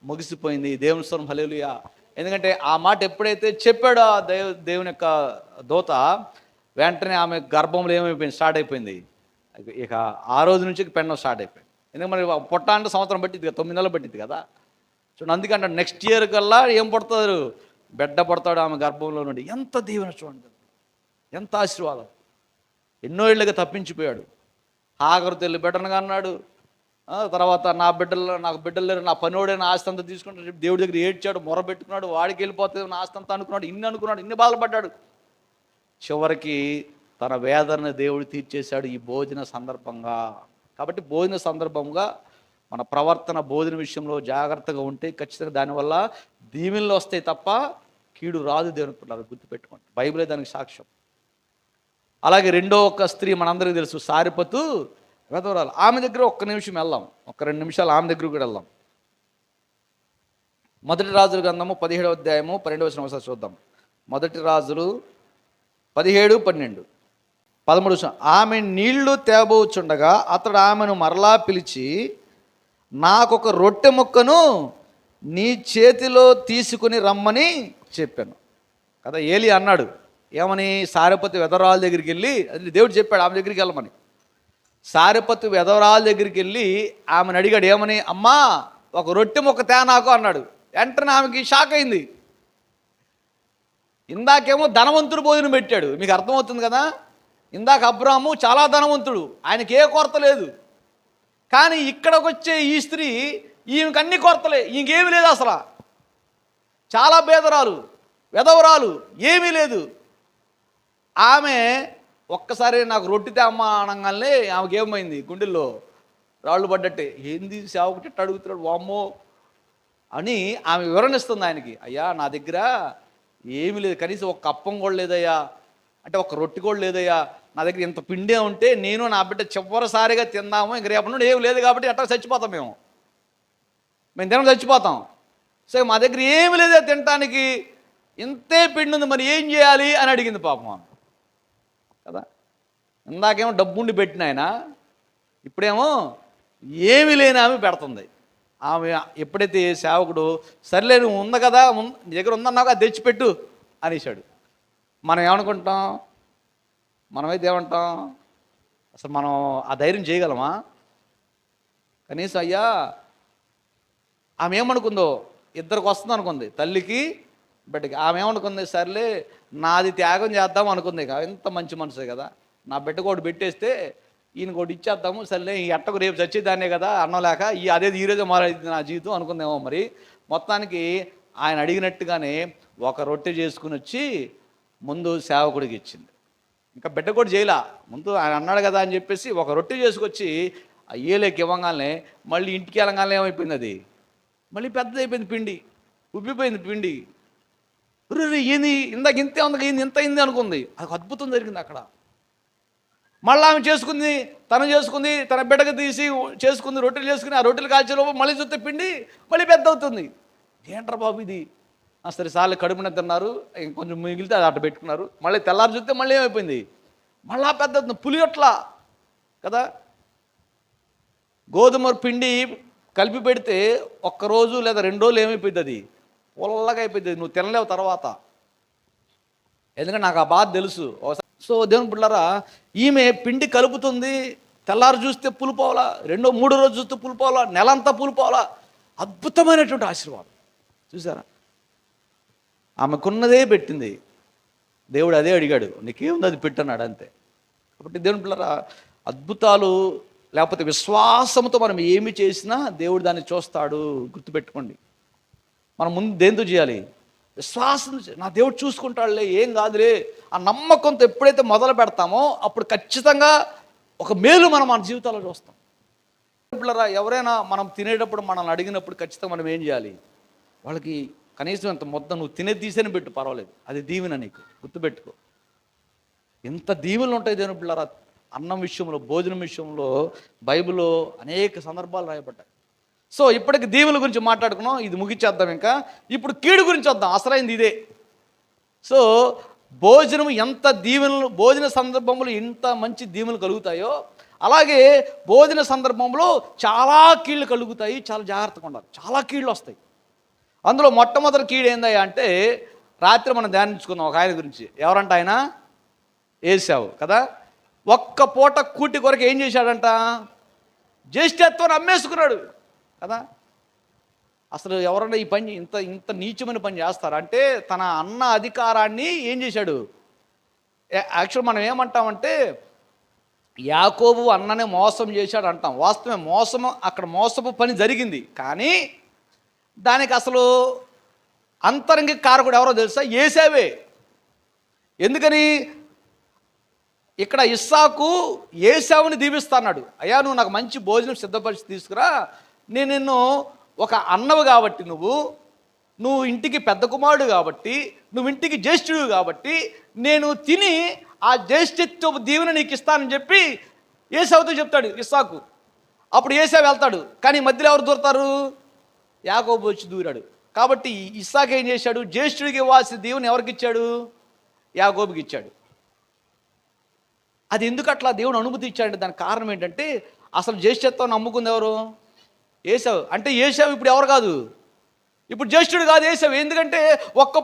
ముగిసిపోయింది. దేవుని స్తోత్రం, హల్లెలూయా. ఎందుకంటే ఆ మాట ఎప్పుడైతే చెప్పాడో ఆ దేవుని యొక్క దూత, వెంటనే ఆమె గర్భంలో ఏమైపోయింది? స్టార్ట్ అయిపోయింది. ఇక ఆ రోజు నుంచి పెండం స్టార్ట్ అయిపోయింది. ఎందుకంటే మరి పుట్ట అంటే సంవత్సరం పట్టింది కదా, 9 నెలలు పట్టింది కదా. చూడండి, అందుకంటే నెక్స్ట్ ఇయర్ కల్లా ఏం పడతారు? బిడ్డ పడతాడు ఆమె గర్భంలో నుండి. ఎంత దీవెన చూడండి, ఎంత ఆశీర్వాదం. ఎన్నో ఏళ్ళుగా తప్పించిపోయాడు. హాగరు తెల్లి బిడ్డనగా అన్నాడు. తర్వాత నాకు బిడ్డలు లేరు, నా పనివాడైన ఆస్తి అంతా తీసుకుంటాడు చెప్పి దేవుడి దగ్గర ఏడ్చాడు, మొర పెట్టుకున్నాడు. వాడికి వెళ్ళిపోతుంది నా ఆస్తి అంతా అనుకున్నాడు, ఇన్ని బాధలు పడ్డాడు. చివరికి తన వేదనని దేవుడు తీర్చేశాడు ఈ భోజన సందర్భంగా. కాబట్టి భోజన సందర్భంగా మన ప్రవర్తన భోజన విషయంలో జాగ్రత్తగా ఉంటే ఖచ్చితంగా దానివల్ల దీవెనలు వస్తాయి తప్ప కీడు రాదు. దేవుని పిల్లలు గుర్తుపెట్టుకోండి, బైబిలే దానికి సాక్ష్యం. అలాగే రెండో ఒక స్త్రీ మనందరికీ తెలుసు, సారిపతు వెధవరాలు. ఆమె దగ్గర ఒక్క నిమిషం వెళ్దాం, ఒక 2 నిమిషాలు ఆమె దగ్గర కూడా వెళ్దాం. మొదటి రాజుల గ్రంథము 17వ అధ్యాయము 12వ వచనం ఒకసారి చూద్దాం. మొదటి రాజులు 17, 12, 13. ఆమె నీళ్లు తేబోచుండగా అతడు ఆమెను మరలా పిలిచి, నాకొక రొట్టె ముక్కను నీ చేతిలో తీసుకుని రమ్మని చెప్పాను కదా. ఏలి అన్నాడు ఏమని? సారెపతు వెధవరాల దగ్గరికి వెళ్ళి, అది దేవుడు చెప్పాడు ఆమె దగ్గరికి వెళ్ళమని. సారెపతు వెధవరాల దగ్గరికి వెళ్ళి ఆమెను అడిగాడు ఏమని? అమ్మా, ఒక రొట్టె ముక్క తే నాకు అన్నాడు. వెంటనే ఆమెకి షాక్ అయింది. ఇందాకేమో ధనవంతుడు భోజనం పెట్టాడు, మీకు అర్థమవుతుంది కదా. ఇందాక అబ్రాము చాలా ధనవంతుడు, ఆయనకి ఏ కొరత లేదు. కానీ ఇక్కడికి వచ్చే ఈ స్త్రీ, ఈమెకి అన్ని కొరతలే, ఇంకేమీ లేదు అసలు. చాలా పేదరాలు, వెధవరాలు, ఏమీ లేదు. ఆమె ఒక్కసారి నాకు రొట్టె అమ్మ అనగానే ఆమెకి ఏమైంది? గుండెల్లో రాళ్ళు పడ్డట్టే. ఏంది సేవకుటి అడుగుతున్నాడు వామ్మో అని ఆమె వివరణిస్తుంది ఆయనకి. అయ్యా, నా దగ్గర ఏమీ లేదు, కనీసం ఒక అప్పం కూడా లేదయ్యా, అంటే ఒక రొట్టె కూడా లేదయ్యా. నా దగ్గర ఇంత పిండే ఉంటే నేను నా బిడ్డ చివరిసారిగా తిందాము, ఇంక రేపటి నుండి ఏమి లేదు కాబట్టి ఎట్లా చచ్చిపోతాం మేము తినడం చచ్చిపోతాం. సో మా దగ్గర ఏమి లేదే తినటానికి, ఇంతే పిండి ఉంది, మరి ఏం చేయాలి అని అడిగింది పాపం ఆమె కదా. ఇందాకేమో డబ్బుండి పెట్టిన ఆయన, ఇప్పుడేమో ఏమి లేని ఆమె పెడుతుంది. ఆమె ఎప్పుడైతే సేవకుడు సర్లే నువ్వు ఉంది కదా, నీ దగ్గర ఉందన్నాక అది తెచ్చిపెట్టు అనేసాడు. మనం ఏమనుకుంటాం? మనమైతే ఏమంటాం? అసలు మనం ఆ ధైర్యం చేయగలమా? కనీసం అయ్యా, ఆమె ఏమనుకుందో, ఇద్దరికి వస్తుంది అనుకుంది, తల్లికి బిడ్డకి. ఆమె ఏమనుకుంది? సర్లే నాది త్యాగం చేద్దాం అనుకుంది. ఎంత మంచి మనసే కదా, నా బిడ్డకు ఒకటి పెట్టేస్తే ఈయనకు ఒకటి ఇచ్చేద్దాము, సర్లే ఈ ఎట్టకు రేపు చచ్చేదాన్నే కదా అన్నం లేక, అదే ఈరోజు మారేది నా జీవితం అనుకుందేమో. మరి మొత్తానికి ఆయన అడిగినట్టుగానే ఒక రొట్టె చేసుకుని వచ్చి ముందు సేవకుడికి ఇచ్చింది. ఇంకా బిడ్డ కూడా చేయలా, ముందు ఆయన అన్నాడు కదా అని చెప్పేసి ఒక రొట్టె చేసుకొచ్చి ఆ ఏలేకి ఇవ్వగానే మళ్ళీ ఇంటికి వెళ్ళగానే ఏమైపోయింది? అది మళ్ళీ పెద్దది అయిపోయింది, పిండి ఉబ్బిపోయింది పిండి. ఏంది ఇందాక ఇంతే ఉంది, ఇంత అయింది అనుకుంది. అది అద్భుతం జరిగింది అక్కడ. మళ్ళీ ఆమె చేసుకుంది, తన బిడ్డకు తీసి చేసుకుంది, రొట్టెలు చేసుకుని ఆ రొట్టెలు కాల్చేలోపు మళ్ళీ చూస్తే పిండి మళ్ళీ పెద్ద అవుతుంది. ఏంట్రా బాబు ఇది? సరే సార్లు కడుపున తిన్నారు, ఇంకొంచెం మిగిలితే అది అట్ట పెట్టుకున్నారు. మళ్ళీ తెల్లారి చూస్తే మళ్ళీ ఏమైపోయింది? మళ్ళా పెద్ద అవుతుంది. పులియట్లా కదా. గోధుమ పిండి కలిపి పెడితే ఒక్కరోజు లేదా 2 రోజులు ఏమైపోయింది? అది పొల్లగా అయిపోయింది, నువ్వు తినలేవు తర్వాత. ఎందుకంటే నాకు ఆ బాధ తెలుసు. సో దేవుని బిడ్డలారా, ఈమె పిండి కలుపుతుంది, తెల్లారు చూస్తే పులిపోవాలా, 2-3 రోజు చూస్తే పులిపోవాలా, నెలంతా పులిపోవాలా. అద్భుతమైనటువంటి ఆశీర్వాదం చూసారా. ఆమెకున్నదే పెట్టింది, దేవుడు అదే అడిగాడు, నీకేముంది అది పెట్టన్నాడు అంతే. కాబట్టి దేవుని బిడ్డలారా, అద్భుతాలు లేకపోతే విశ్వాసంతో మనం ఏమి చేసినా దేవుడు దాన్ని చూస్తాడు. గుర్తుపెట్టుకోండి, మనం ముందు దేంతో చేయాలి? విశ్వాసం. నా దేవుడు చూసుకుంటాడులే, ఏం కాదులే ఆ నమ్మకంతో ఎప్పుడైతే మొదలు పెడతామో అప్పుడు ఖచ్చితంగా ఒక మేలు మనం మన జీవితాల్లో చూస్తాం. పిల్లరా, ఎవరైనా మనం తినేటప్పుడు మనల్ని అడిగినప్పుడు ఖచ్చితంగా మనం ఏం చేయాలి? వాళ్ళకి కనీసం ఇంత మొత్తం నువ్వు తీసేని పెట్టు, పర్వాలేదు, అది దీవెన నీకు. గుర్తుపెట్టుకో. ఇంత దీవెనలు ఉంటాయి దేవుని బిడ్డలారా. అన్నం విషయంలో, భోజనం విషయంలో బైబిల్లో అనేక సందర్భాలు రాయబడ్డాయి. సో ఇప్పటికి దీవెనల గురించి మాట్లాడుకున్నాం, ఇది ముగిచ్చేద్దాం. ఇంకా ఇప్పుడు కీడు గురించి వద్దాం, అసలైంది ఇదే. సో భోజనం ఎంత దీవెనలు, భోజన సందర్భంలో ఎంత మంచి దీవెనలు కలుగుతాయో అలాగే భోజన సందర్భంలో చాలా కీళ్ళు కలుగుతాయి. చాలా జాగ్రత్తగా ఉండాలి, చాలా కీళ్ళు వస్తాయి. అందులో మొట్టమొదటి కీడు ఏందయ్యా అంటే, రాత్రి మనం ధ్యానించుకుందాం ఒక ఆయన గురించి. ఎవరంట ఆయన? ఏశావు కదా. ఒక్క పూట కూటి కొరకు ఏం చేశాడంట? జ్యేష్ఠత్వాన్ని అమ్మేసుకున్నాడు కదా. అసలు ఎవరన్నా ఈ పని, ఇంత ఇంత నీచమైన పని చేస్తారా? అంటే తన అన్న అధికారాన్ని ఏం చేశాడు? యాక్చువల్ మనం ఏమంటామంటే యాకోబు అన్ననే మోసం చేశాడు అంటాం. వాస్తవమే, మోసము, అక్కడ మోసపు పని జరిగింది. కానీ దానికి అసలు అంతరంగిక కారకుడు ఎవరో తెలుసా? ఏశావే. ఎందుకని? ఇక్కడ ఇస్సాకు ఏశావుని దీవిస్తాన్నాడు. అయ్యా నువ్వు నాకు మంచి భోజనం సిద్ధపరిచి తీసుకురా, నేను నిన్ను ఒక అన్నవు కాబట్టి, నువ్వు ఇంటికి పెద్ద కుమారుడు కాబట్టి, నువ్వు ఇంటికి జ్యేష్ఠుడు కాబట్టి నేను తిని ఆ జ్యేష్ఠత్వపు దీవెన నీకు ఇస్తానని చెప్పి ఏశావుతో చెప్తాడు ఇస్సాకు. అప్పుడు ఏశావు వెళ్తాడు. కానీ మధ్యలో ఎవరు దూరతారు? యాకోబు వచ్చి దూరాడు. కాబట్టి ఇస్సాకు ఏం చేశాడు? జ్యేష్ఠుడికి ఇవ్వాల్సిన దీవెన ఎవరికి ఇచ్చాడు? యాకోబుకి ఇచ్చాడు. అది ఎందుకు అట్లా దేవుడు అనుమతి ఇచ్చాడంటే దానికి కారణం ఏంటంటే, అసలు జ్యేష్ఠత్వాన్ని నమ్ముకుంది ఎవరు? ఏశావు. అంటే ఏశావు ఇప్పుడు ఎవరు కాదు, ఇప్పుడు జ్యేష్ఠుడు కాదు ఏశావు. ఎందుకంటే ఒక్క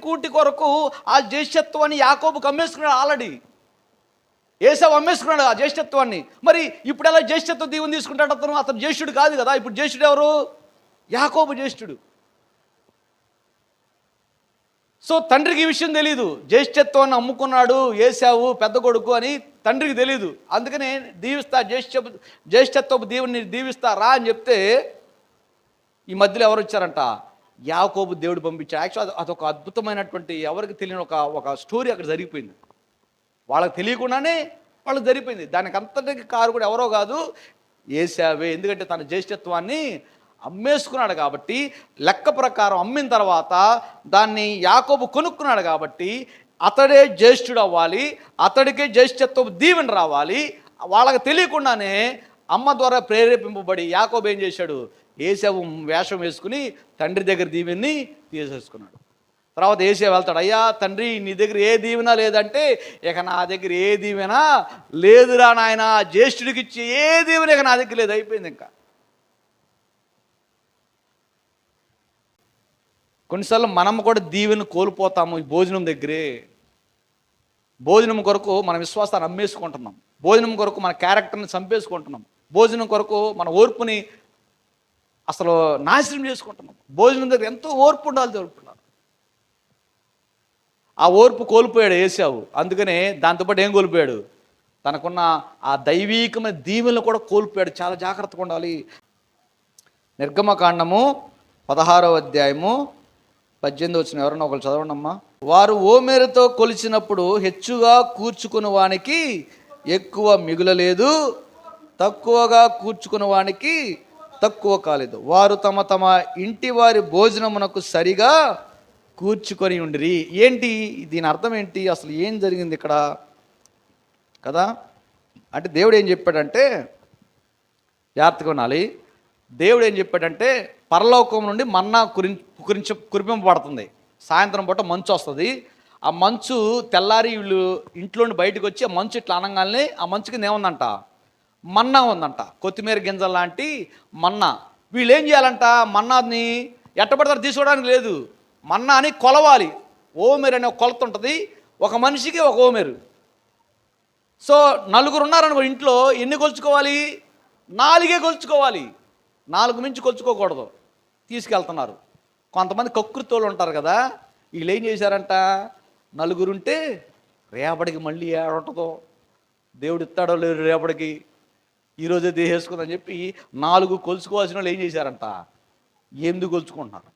కూటి కొరకు ఆ జ్యేష్ఠత్వాన్ని యాకోబుకు అమ్మేసుకున్నాడు ఆల్రెడీ. ఏశావు అమ్మేసుకున్నాడు ఆ జ్యేష్ఠత్వాన్ని. మరి ఇప్పుడు ఎలా జ్యేష్ఠత్వ దీవెన తీసుకుంటాడు అతను? అతను జ్యేష్ఠుడు కాదు కదా. ఇప్పుడు జ్యేష్ఠుడు ఎవరు? యాకోబు జ్యేష్ఠుడు. సో తండ్రికి ఈ విషయం తెలీదు, జ్యేష్ఠత్వాన్ని అమ్ముకున్నాడు ఏశావు పెద్ద కొడుకు అని తండ్రికి తెలీదు. అందుకనే దీవిస్తా, జ్యేష్ఠత్వపు దీవుని దీవిస్తా రా అని చెప్తే ఈ మధ్యలో ఎవరు వచ్చారంట? యాకోబు దేవుడు పంపించాడు. యాక్చువల్ అదొక అద్భుతమైనటువంటి, ఎవరికి తెలియని ఒక స్టోరీ అక్కడ జరిగిపోయింది. వాళ్ళకి తెలియకుండానే వాళ్ళకి జరిగిపోయింది. దానికి అంతటికి కారకుడు ఎవరో కాదు, ఏశావే. ఎందుకంటే తన జ్యేష్ఠత్వాన్ని అమ్మేసుకున్నాడు కాబట్టి, లెక్క ప్రకారం అమ్మిన తర్వాత దాన్ని యాకోబు కొనుక్కున్నాడు కాబట్టి అతడే జ్యేష్ఠుడు అవ్వాలి, అతడికే జ్యేష్ఠత్వ దీవెన రావాలి. వాళ్ళకి తెలియకుండానే అమ్మ ద్వారా ప్రేరేపింపబడి యాకోబు ఏం చేశాడు? ఏశావు వేషం వేసుకుని తండ్రి దగ్గర దీవెన్ని తీసేసుకున్నాడు. తర్వాత ఏశావు వెళ్తాడు, అయ్యా తండ్రి నీ దగ్గర ఏ దీవెన లేదంటే, ఇక నా దగ్గర ఏ దీవెన లేదురా నాయన, జ్యేష్ఠుడికి ఇచ్చి ఏ దీవెన ఇక నా దగ్గర లేదు, అయిపోయింది. ఇంకా కొన్నిసార్లు మనం కూడా దీవెన కోల్పోతాము ఈ భోజనం దగ్గరే. భోజనం కొరకు మన విశ్వాసాన్ని అమ్మేసుకుంటున్నాం, భోజనం కొరకు మన క్యారెక్టర్ని చంపేసుకుంటున్నాం, భోజనం కొరకు మన ఓర్పుని అసలు నాశనం చేసుకుంటున్నాం. భోజనం దగ్గర ఎంతో ఓర్పు ఉండాలి తెలుపుతున్నారు. ఆ ఓర్పు కోల్పోయాడు ఏశావు. అందుకనే దాంతోపాటు ఏం కోల్పోయాడు? తనకున్న ఆ దైవీకమైన దీవెనలు కూడా కోల్పోయాడు. చాలా జాగ్రత్తగా ఉండాలి. నిర్గమకాండము 16వ అధ్యాయము 18 వచ్చిన ఎవరన్నా ఒకరు చదవండమ్మా. వారు ఓమెరుతో కొలిచినప్పుడు హెచ్చుగా కూర్చుకుని వానికి ఎక్కువ మిగులలేదు, తక్కువగా కూర్చుకుని వానికి తక్కువ కాలేదు. వారు తమ తమ ఇంటి వారి భోజనమునకు సరిగా కూర్చుకొని ఉండిరి. ఏంటి దీని అర్థం ఏంటి? అసలు ఏం జరిగింది ఇక్కడ కదా? అంటే దేవుడు ఏం చెప్పాడంటే, జాగ్రత్తగా వినాలి. దేవుడు ఏం చెప్పాడంటే, పరలోకం నుండి మన్నా కురిపింపబడుతుంది. సాయంత్రం పూట మంచు వస్తుంది. ఆ మంచు తెల్లారి వీళ్ళు ఇంట్లో నుండి బయటకు వచ్చి ఆ మంచు ఇట్లా అనగానే ఆ మంచు కింద ఏముందంట? మన్నా ఉందంట, కొత్తిమీర గింజల లాంటి మన్నా. వీళ్ళు ఏం చేయాలంట? మన్నాని ఎట్టబడతారు తీసుకోవడానికి లేదు, మన్నా అని కొలవాలి. ఓమెరు అనే ఒక కొలత ఉంటుంది, ఒక మనిషికి ఒక ఓమెరు. సో నలుగురు ఉన్నారనుకో ఇంట్లో, ఎన్ని కొలుచుకోవాలి? 4 కొలుచుకోవాలి, 4 మించి కొలుచుకోకూడదు. తీసుకెళ్తున్నారు. కొంతమంది కకృతోళ్ళు ఉంటారు కదా, వీళ్ళు ఏం చేశారంట? 4 ఉంటే రేపటికి మళ్ళీ ఏడుంటుందో, దేవుడు ఇస్తాడో లేదు రేపటికి, ఈరోజే దేహేసుకుందని చెప్పి 4 కొలుచుకోవాల్సిన వాళ్ళు ఏం చేశారంట? 8 కొలుచుకుంటున్నారు.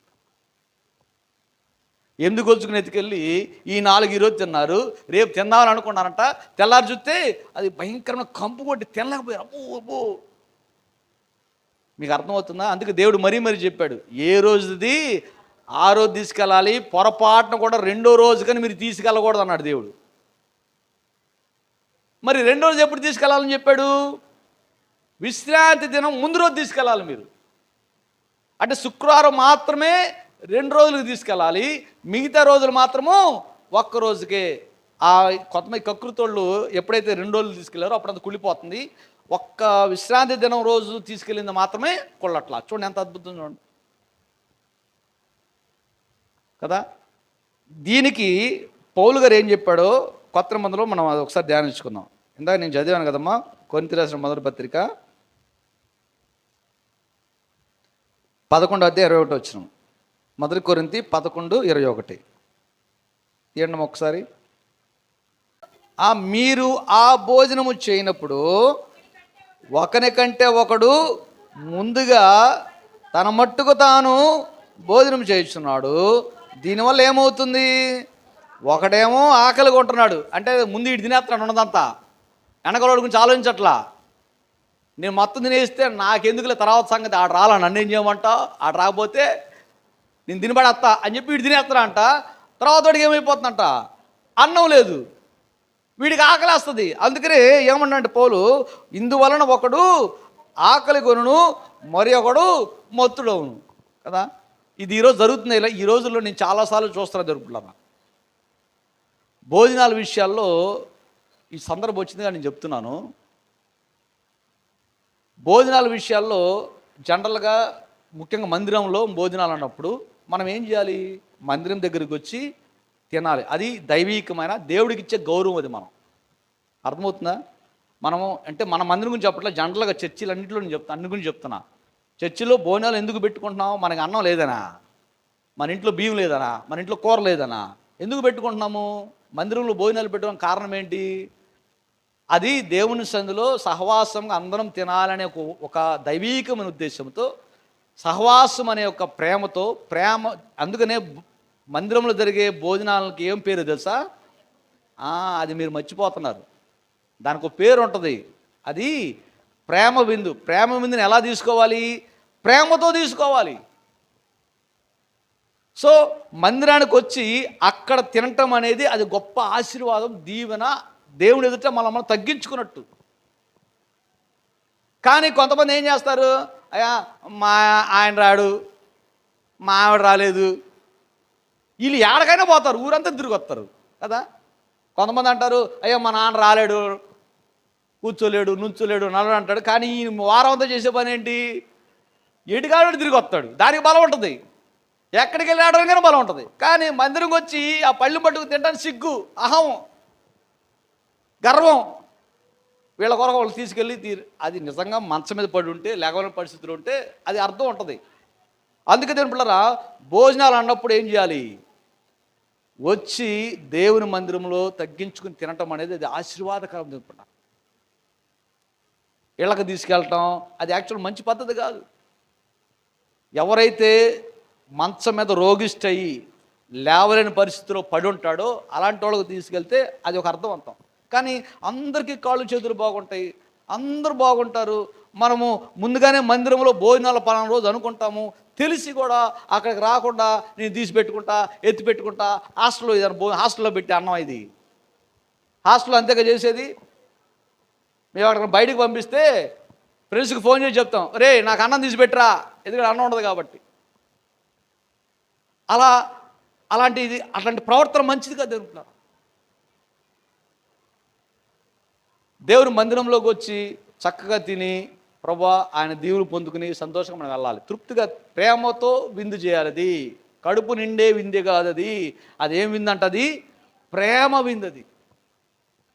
8 కొలుచుకుని ఎత్తుకెళ్ళి ఈ 4 ఈరోజు తిన్నారు, రేపు తిందామని అనుకున్నారంట. తెల్లారి చూస్తే అది భయంకరమైన కంపు కొట్టి తినలేకపోయారు. అబ్బో అబ్బో, మీకు అర్థమవుతుందా? అందుకే దేవుడు మరీ చెప్పాడు, ఏ రోజుది ఆ రోజు తీసుకెళ్ళాలి, పొరపాటున కూడా 2వ రోజు కానీ మీరు తీసుకెళ్ళకూడదు అన్నాడు దేవుడు. మరి రెండో రోజు ఎప్పుడు తీసుకెళ్ళాలని చెప్పాడు? విశ్రాంతి దినం ముందు రోజు తీసుకెళ్ళాలి మీరు. అంటే శుక్రవారం మాత్రమే 2 రోజులకు తీసుకెళ్ళాలి, మిగతా రోజులు మాత్రము ఒక్క రోజుకే. ఆ కొంతమంది కకృతోళ్ళు ఎప్పుడైతే 2 రోజులు తీసుకెళ్లారో అప్పుడంతా కుళ్ళిపోతుంది. ఒక్క విశ్రాంతి దినం రోజు తీసుకెళ్ళింది మాత్రమే కుళ్ళట్లా. చూడండి ఎంత అద్భుతం చూడండి కదా. దీనికి పౌలు గారు ఏం చెప్పాడో కొత్త నిబంధనలో మనం అది ఒకసారి ధ్యానించుకుందాం. ఇందాక నేను చదివాను కదమ్మా, కొరింథీ రాసిన మొదటి పత్రిక 11:21. మొదటి కొరింథీ 11:21 తీయండి ఒకసారి. మీరు ఆ భోజనము చేయనప్పుడు ఒకని కంటే ఒకడు ముందుగా తన మట్టుకు తాను భోజనం చేస్తున్నాడు. దీనివల్ల ఏమవుతుంది? ఒకడేమో ఆకలి కొంటున్నాడు, అంటే ముందు ఇటు తినేస్తున్నాడు ఉన్నదంతా, వెనకలోడి గురించి ఆలోచించట్లా. నేను మొత్తం తినేస్తే నాకెందుకులే తర్వాత సంగతి, ఆడ రాలా నన్ను ఏం చేయమంటావు, ఆడ రాకపోతే నేను తినబడేస్తా అని చెప్పి వీడు తినేస్తాడా అంట. తర్వాత వాడికి ఏమైపోతుందంట, అన్నం లేదు, వీడికి ఆకలేస్తుంది. అందుకనే ఏమన్నాడు పౌలు, ఇందువలన ఒకడు ఆకలి కొనును మరి ఒకడు మత్తుడవును కదా. ఇది ఈరోజు జరుగుతుంది. ఇలా ఈ రోజుల్లో నేను చాలాసార్లు చూస్తున్నా జరుగుతున్నా. భోజనాల విషయాల్లో ఈ సందర్భం వచ్చిందిగా నేను చెప్తున్నాను. భోజనాల విషయాల్లో జనరల్గా ముఖ్యంగా మందిరంలో భోజనాలు అన్నప్పుడు మనం ఏం చేయాలి? మందిరం దగ్గరికి వచ్చి తినాలి. అది దైవీకమైన దేవుడికి ఇచ్చే గౌరవం. అది మనం అర్థమవుతుందా? మనము అంటే మన మందిరం గురించి చెప్పట్లే, జనరల్గా చర్చిలు అన్నింటిలో నేను చెప్తాను, అన్ని గురించి చెప్తున్నా. చర్చిలో భోజనాలు ఎందుకు పెట్టుకుంటున్నాం? మనకి అన్నం లేదనా, మన ఇంట్లో బియ్యం లేదనా, మన ఇంట్లో కూర లేదనా, ఎందుకు పెట్టుకుంటున్నాము? మందిరంలో భోజనాలు పెట్టడం కారణం ఏంటి? అది దేవుని సందులో సహవాసంగా అందరం తినాలనే ఒక దైవీకమైన ఉద్దేశంతో, సహవాసం అనే ఒక ప్రేమతో, అందుకనే మందిరంలో జరిగే భోజనాలకి ఏం పేరు తెలుసా? అది మీరు మర్చిపోతున్నారు. దానికి ఒక పేరు ఉంటుంది, అది ప్రేమ విందు. ప్రేమ విందుని ఎలా తీసుకోవాలి? ప్రేమతో తీసుకోవాలి. సో మందిరానికి వచ్చి అక్కడ తినటం అనేది అది గొప్ప ఆశీర్వాదం, దీవెన, దేవుని ఎదుట మనం తగ్గించుకున్నట్టు. కానీ కొంతమంది ఏం చేస్తారు? అయ్యా మా ఆయన రాడు, మా ఆవిడ రాలేదు, వీళ్ళు ఎక్కడికైనా పోతారు, ఊరంతా తిరిగి వస్తారు కదా. కొంతమంది అంటారు, అయ్యో మా నాన్న రాలేడు, కూర్చోలేడు, నుంచోలేడు, నడవడు అంటాడు. కానీ ఈ వారం అంతా చేసే పని ఏంటి? ఎటుకాడు తిరిగి వస్తాడు, దానికి బలం ఉంటుంది. ఎక్కడికి వెళ్ళి ఆడడానికి బలం ఉంటుంది. కానీ మందిరంకి వచ్చి ఆ పళ్ళు పట్టుకు తింటానికి సిగ్గు, అహం, గర్వం, వీళ్ళ కొరకు వాళ్ళు తీసుకెళ్ళి అది నిజంగా మంచం మీద పడి ఉంటే, లేకపోయిన పరిస్థితులు ఉంటే అది అర్థం ఉంటుంది. అందుకే దేవుని పిల్లరా, భోజనాలు అన్నప్పుడు ఏం చేయాలి? వచ్చి దేవుని మందిరంలో తగ్గించుకుని తినటం అనేది అది ఆశీర్వాదకరం. దేవుని ఇళ్ళకి తీసుకెళ్ళటం అది యాక్చువల్ మంచి పద్ధతి కాదు. ఎవరైతే మంచం మీద రోగిష్టయి లేవలేని పరిస్థితిలో పడి ఉంటాడో అలాంటి వాళ్ళకి తీసుకెళ్తే అది ఒక అర్థవంతం. కానీ అందరికీ కాళ్ళు చేతులు బాగుంటాయి, అందరూ బాగుంటారు, మనము ముందుగానే మందిరంలో భోజనాల పలానా రోజు అనుకుంటాము, తెలిసి కూడా అక్కడికి రాకుండా నేను తీసి పెట్టుకుంటా, ఎత్తి పెట్టుకుంటా, హాస్టల్లో పెట్టి అన్నం. ఇది హాస్టల్లో అంతేగా చేసేది. మేము అక్కడ బయటకు పంపిస్తే ఫ్రెండ్స్కి ఫోన్ చేసి చెప్తాం, రే నాకు అన్నం తీసి పెట్టరా, ఎందుకంటే అన్నం ఉండదు కాబట్టి. అలాంటి ప్రవర్తన మంచిది కాదు. దేవుని మందిరంలోకి వచ్చి చక్కగా తిని ప్రభా ఆయన దీవులు పొందుకుని సంతోషంగా మనం వెళ్ళాలి. తృప్తిగా ప్రేమతో విందు చేయాలి. అది కడుపు నిండే విందే కాదు. అది ఏం విందంటది? ప్రేమ విందది.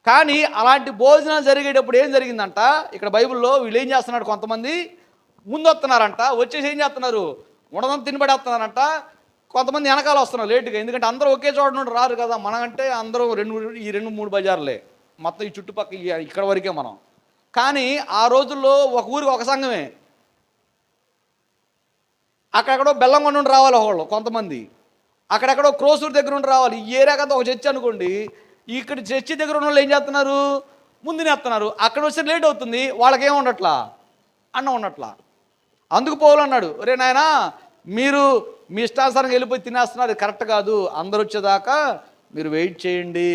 కానీ అలాంటి భోజనాలు జరిగేటప్పుడు ఏం జరిగిందంట? ఇక్కడ బైబిల్లో వీళ్ళు ఏం చేస్తున్నారు? కొంతమంది ముందు వస్తున్నారంట, వచ్చేసి ఏం చేస్తున్నారు? ఉండదని తినబడేస్తున్నారంట. కొంతమంది వెనకాల వస్తున్నారు లేటుగా, ఎందుకంటే అందరూ ఒకే చోట నుండి రారు కదా. మనకంటే అందరూ 2-3 బజార్లే, మొత్తం ఈ చుట్టుపక్కల ఇక్కడ వరకే మనం. కానీ ఆ రోజుల్లో ఒక ఊరికి ఒక సంఘమే, అక్కడెక్కడో బెల్లంకొండ నుండి రావాలి ఒకళ్ళు, కొంతమంది అక్కడెక్కడో క్రోసూరు దగ్గర నుండి రావాలి. ఈ ఏరియాకంతా ఒక చర్చి అనుకోండి, ఇక్కడ చర్చి దగ్గర ఉన్న వాళ్ళు ఏం చేస్తున్నారు? ముందునేస్తున్నారు. అక్కడ వస్తే లేట్ అవుతుంది, వాళ్ళకేం ఉండట్లా, అన్నం ఉండట్లా. అందుకు పౌలు అన్నాడు, రే నాయనా మీరు మీ ఇష్టానుసారంగా వెళ్ళిపోయి తినేస్తున్నారు, అది కరెక్ట్ కాదు, అందరు వచ్చేదాకా మీరు వెయిట్ చేయండి.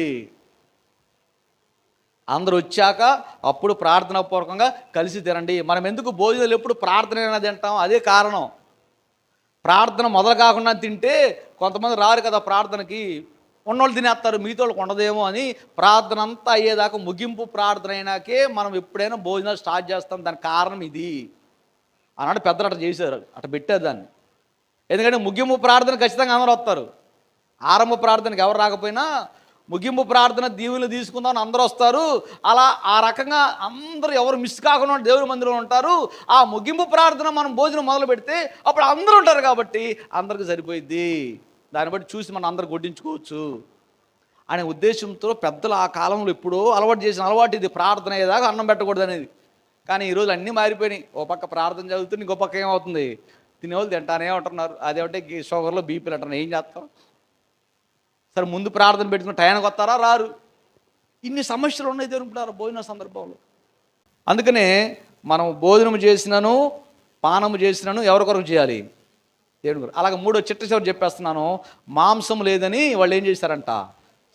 అందరూ వచ్చాక అప్పుడు ప్రార్థనాపూర్వకంగా కలిసి తినండి. మనం ఎందుకు భోజనాలు ఎప్పుడు ప్రార్థన తింటాం? అదే కారణం. ప్రార్థన మొదలు కాకుండా తింటే కొంతమంది రారు కదా ప్రార్థనకి, ఉన్నోళ్ళు తినేస్తారు, మీతోళ్ళకి ఉండదేమో అని ప్రార్థన అంతా అయ్యేదాకా ముగింపు ప్రార్థన అయినాకే మనం ఎప్పుడైనా భోజనాలు స్టార్ట్ చేస్తాం. దానికి కారణం ఇది. ఆనాడు పెద్దలు అట్లా చేశారు, అట్లా పెట్టారు దాన్ని. ఎందుకంటే ముగింపు ప్రార్థన ఖచ్చితంగా అందరూ వస్తారు. ఆరంభ ప్రార్థనకి ఎవరు రాకపోయినా ముగింపు ప్రార్థన దీవులు తీసుకుందామని అందరూ వస్తారు. అలా ఆ రకంగా అందరూ ఎవరు మిస్ కాకుండా దేవుని మందిరంలో ఉంటారు. ఆ ముగింపు ప్రార్థన మనం భోజనం మొదలు పెడితే అప్పుడు అందరూ ఉంటారు కాబట్టి అందరికి సరిపోయిద్ది. దాన్ని బట్టి చూసి మనం అందరు కొట్టించుకోవచ్చు అనే ఉద్దేశంతో పెద్దలు ఆ కాలంలో ఎప్పుడో అలవాటు చేసిన అలవాటు ఇది, ప్రార్థన అయ్యేదాకా అన్నం పెట్టకూడదు అనేది. కానీ ఈరోజు అన్నీ మారిపోయినాయి. ఓ పక్క ప్రార్థన చదువుతుంది, ఇంకో పక్క ఏమవుతుంది, తినేవాళ్ళు తింటానే ఉంటున్నారు. అదేమంటే షుగర్లో బీపీలు అంటున్నారు. ఏం చేస్తాం? సరే ముందు ప్రార్థన పెట్టుకుని టయానికి వస్తారా? రారు. ఇన్ని సమస్యలు ఉన్నాయి దేవుని భోజన సందర్భంలో. అందుకనే మనం భోజనం చేసినను పానము చేసినను ఎవరి కొరకు చేయాలి? దేవుని కొరకు. అలాగే మూడో చిట్ట చివరి చెప్పేస్తున్నాను. మాంసం లేదని వాళ్ళు ఏం చేశారంట?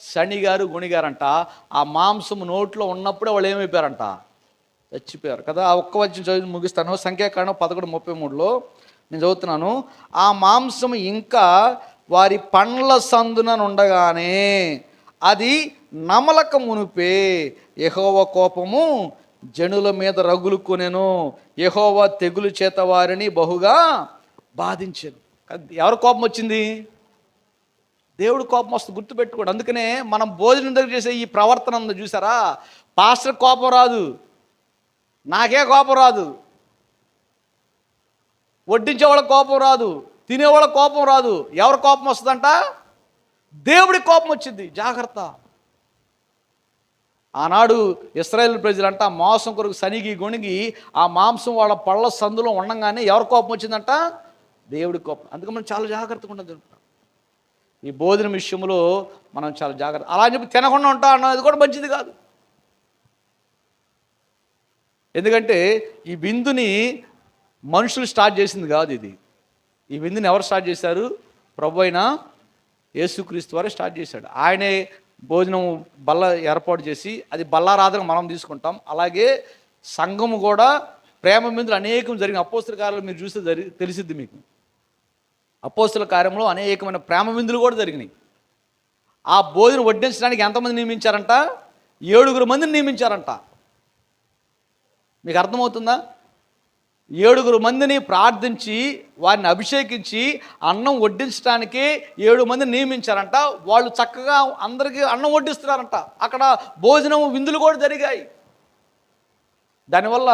శనిగారు గుణిగారంట. ఆ మాంసం నోట్లో ఉన్నప్పుడే వాళ్ళు ఏమైపోయారంట? చచ్చిపోయారు కదా. ఆ ఒక్క వచనం చదివి ముగిస్తాను. సంఖ్యాకాండం 11:33లో నేను చదువుతున్నాను. ఆ మాంసం ఇంకా వారి పండ్ల సందున ఉండగానే అది నమలక మునిపే యెహోవా కోపము జనుల మీద రగులుకొనెను. యెహోవా తెగులు చేత వారిని బహుగా బాధించెను. ఎవరి కోపం వచ్చింది? దేవుడు కోపం వస్తుంది, గుర్తుపెట్టుకోండి. అందుకనే మనం భోజనం దగ్గర చేసే ఈ ప్రవర్తన ఉంది చూసారా, పాస్టర్ కోపం రాదు, నాకే కోపం రాదు, వడ్డించే వాళ్ళ కోపం రాదు, తినేవాళ్ళ కోపం రాదు. ఎవరి కోపం వస్తుందంట? దేవుడి కోపం వచ్చింది. జాగ్రత్త. ఆనాడు ఇశ్రాయేలు ప్రజలంట మాంసం కొరకు సనిగి గొణిగి ఆ మాంసం వాళ్ళ పళ్ళ సందులో ఉండంగానే ఎవరి కోపం వచ్చిందంట? దేవుడి కోపం. అందుకే మనం చాలా జాగ్రత్తగా ఉండదు. ఈ భోజనం విషయంలో మనం చాలా జాగ్రత్త. అలా అని చెప్పి తినకుండా ఉంటాం అన్నది కూడా మంచిది కాదు. ఎందుకంటే ఈ విందుని మనుషులు స్టార్ట్ చేసింది కాదు. ఈ విందుని ఎవరు స్టార్ట్ చేశారు? ప్రభు అయిన యేసుక్రీస్తు వారే స్టార్ట్ చేశాడు. ఆయనే భోజనం బల్ల ఏర్పాటు చేసి, అది బల్లారాధన మనం తీసుకుంటాం. అలాగే సంఘము కూడా ప్రేమ విందులు అనేకం జరిగిన అపోస్తల కార్యాలు మీరు చూస్తే తెలిసిద్ది మీకు. అపోస్తల కార్యంలో అనేకమైన ప్రేమ విందులు కూడా జరిగినాయి. ఆ భోజనం వడ్డించడానికి ఎంతమంది నియమించారంట? 7 మందిని నియమించారంట. మీకు అర్థమవుతుందా? 7 మందిని ప్రార్థించి వారిని అభిషేకించి అన్నం వడ్డించడానికి 7 మందిని నియమించారంట. వాళ్ళు చక్కగా అందరికీ అన్నం వడ్డిస్తున్నారంట. అక్కడ భోజనం విందులు కూడా జరిగాయి. దానివల్ల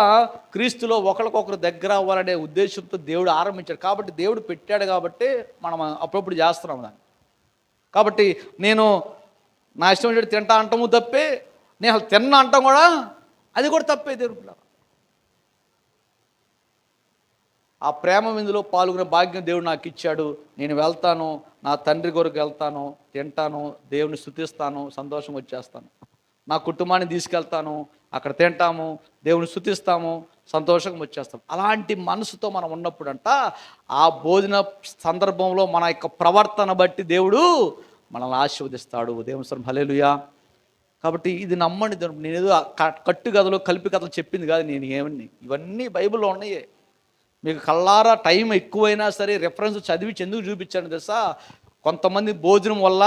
క్రీస్తులో ఒకరికొకరు దగ్గర అవ్వాలనే ఉద్దేశంతో దేవుడు ఆరంభించాడు. కాబట్టి దేవుడు పెట్టాడు కాబట్టి మనం అప్పుడప్పుడు చేస్తున్నాం దాన్ని. కాబట్టి నేను నా ఇష్టం వచ్చి తింటా అంటాము తప్పే, నేను అసలు తిన్నా అంటాం కూడా అది కూడా తప్పే. దేవుడు ఆ ప్రేమ విందులో పాల్గొనే భాగ్యం దేవుడు నాకు ఇచ్చాడు. నేను వెళ్తాను, నా తండ్రి కొరకు వెళ్తాను, తింటాను, దేవుని స్తుతిస్తాను, సంతోషం వచ్చేస్తాను. నా కుటుంబాన్ని తీసుకెళ్తాను, అక్కడ తింటాము, దేవుని స్తుతిస్తాము, సంతోషంగా వచ్చేస్తాం. అలాంటి మనసుతో మనం ఉన్నప్పుడు అంట ఆ భోజన సందర్భంలో మన యొక్క ప్రవర్తన బట్టి దేవుడు మనల్ని ఆశీర్వదిస్తాడు. దేవుని స్తోత్రం, హల్లెలూయా. కాబట్టి ఇది నమ్మండి. నేనేదో కట్టు కథలు కలిపి కథలు చెప్పింది కాదు. నేను ఇవన్నీ బైబిల్లో ఉన్నాయే. మీకు కళ్ళారా టైం ఎక్కువైనా సరే రెఫరెన్స్ చదివి ఎందుకు చూపించాను తెలుసా? కొంతమంది భోజనం వల్ల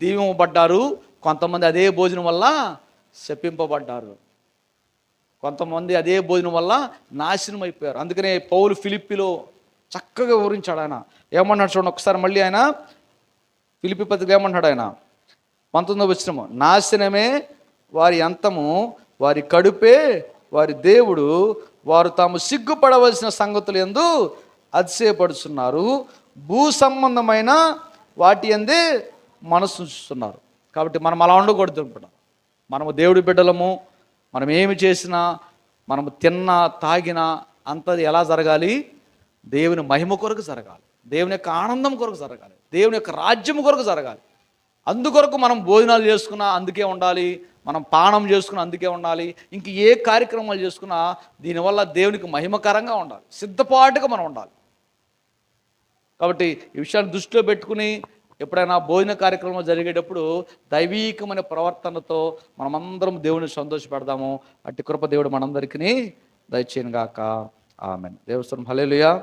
దీవింపబడ్డారు, కొంతమంది అదే భోజనం వల్ల శపింపబడ్డారు, కొంతమంది అదే భోజనం వల్ల నాశనం అయిపోయారు. అందుకనే పౌలు ఫిలిప్పీలో చక్కగా వివరించాడు. ఆయన ఏమన్నాడు చూడండి ఒకసారి మళ్ళీ. ఆయన ఫిలిప్పీ పత్రిక ఏమంటాడు? ఆయన 19వ వచనం, నాశనమే వారి అంతము, వారి కడుపే వారి దేవుడు, వారు తాము సిగ్గుపడవలసిన సంగతులు యందు అతిశయపడుతున్నారు, భూ సంబంధమైన వాటి యందే మనసు ఉంచుతున్నారు. కాబట్టి మనం అలా ఉండకూడదు అనుకుంటాం. మనము దేవుడి బిడ్డలము. మనం ఏమి చేసినా, మనము తిన్నా తాగినా అంతది ఎలా జరగాలి? దేవుని మహిమ కొరకు జరగాలి, దేవుని యొక్క ఆనందం కొరకు జరగాలి, దేవుని యొక్క రాజ్యం కొరకు జరగాలి. అందుకొరకు మనం భోజనాలు చేసుకున్నా అందుకే ఉండాలి, మనం పానం చేసుకున్నా అందుకే ఉండాలి, ఇంక ఏ కార్యక్రమాలు చేసుకున్నా దీనివల్ల దేవునికి మహిమకరంగా ఉండాలి, సిద్ధపాటుగా మనం ఉండాలి. కాబట్టి ఈ విషయాన్ని దృష్టిలో పెట్టుకుని ఎప్పుడైనా భోజన కార్యక్రమం జరిగేటప్పుడు దైవీకమైన ప్రవర్తనతో మనమందరం దేవుని సంతోషపెడదాము. అట్టి కృప దేవుడు మనందరికీ దయచేయను గాక. ఆమేన్. దేవస్థానం హల్లెలూయా.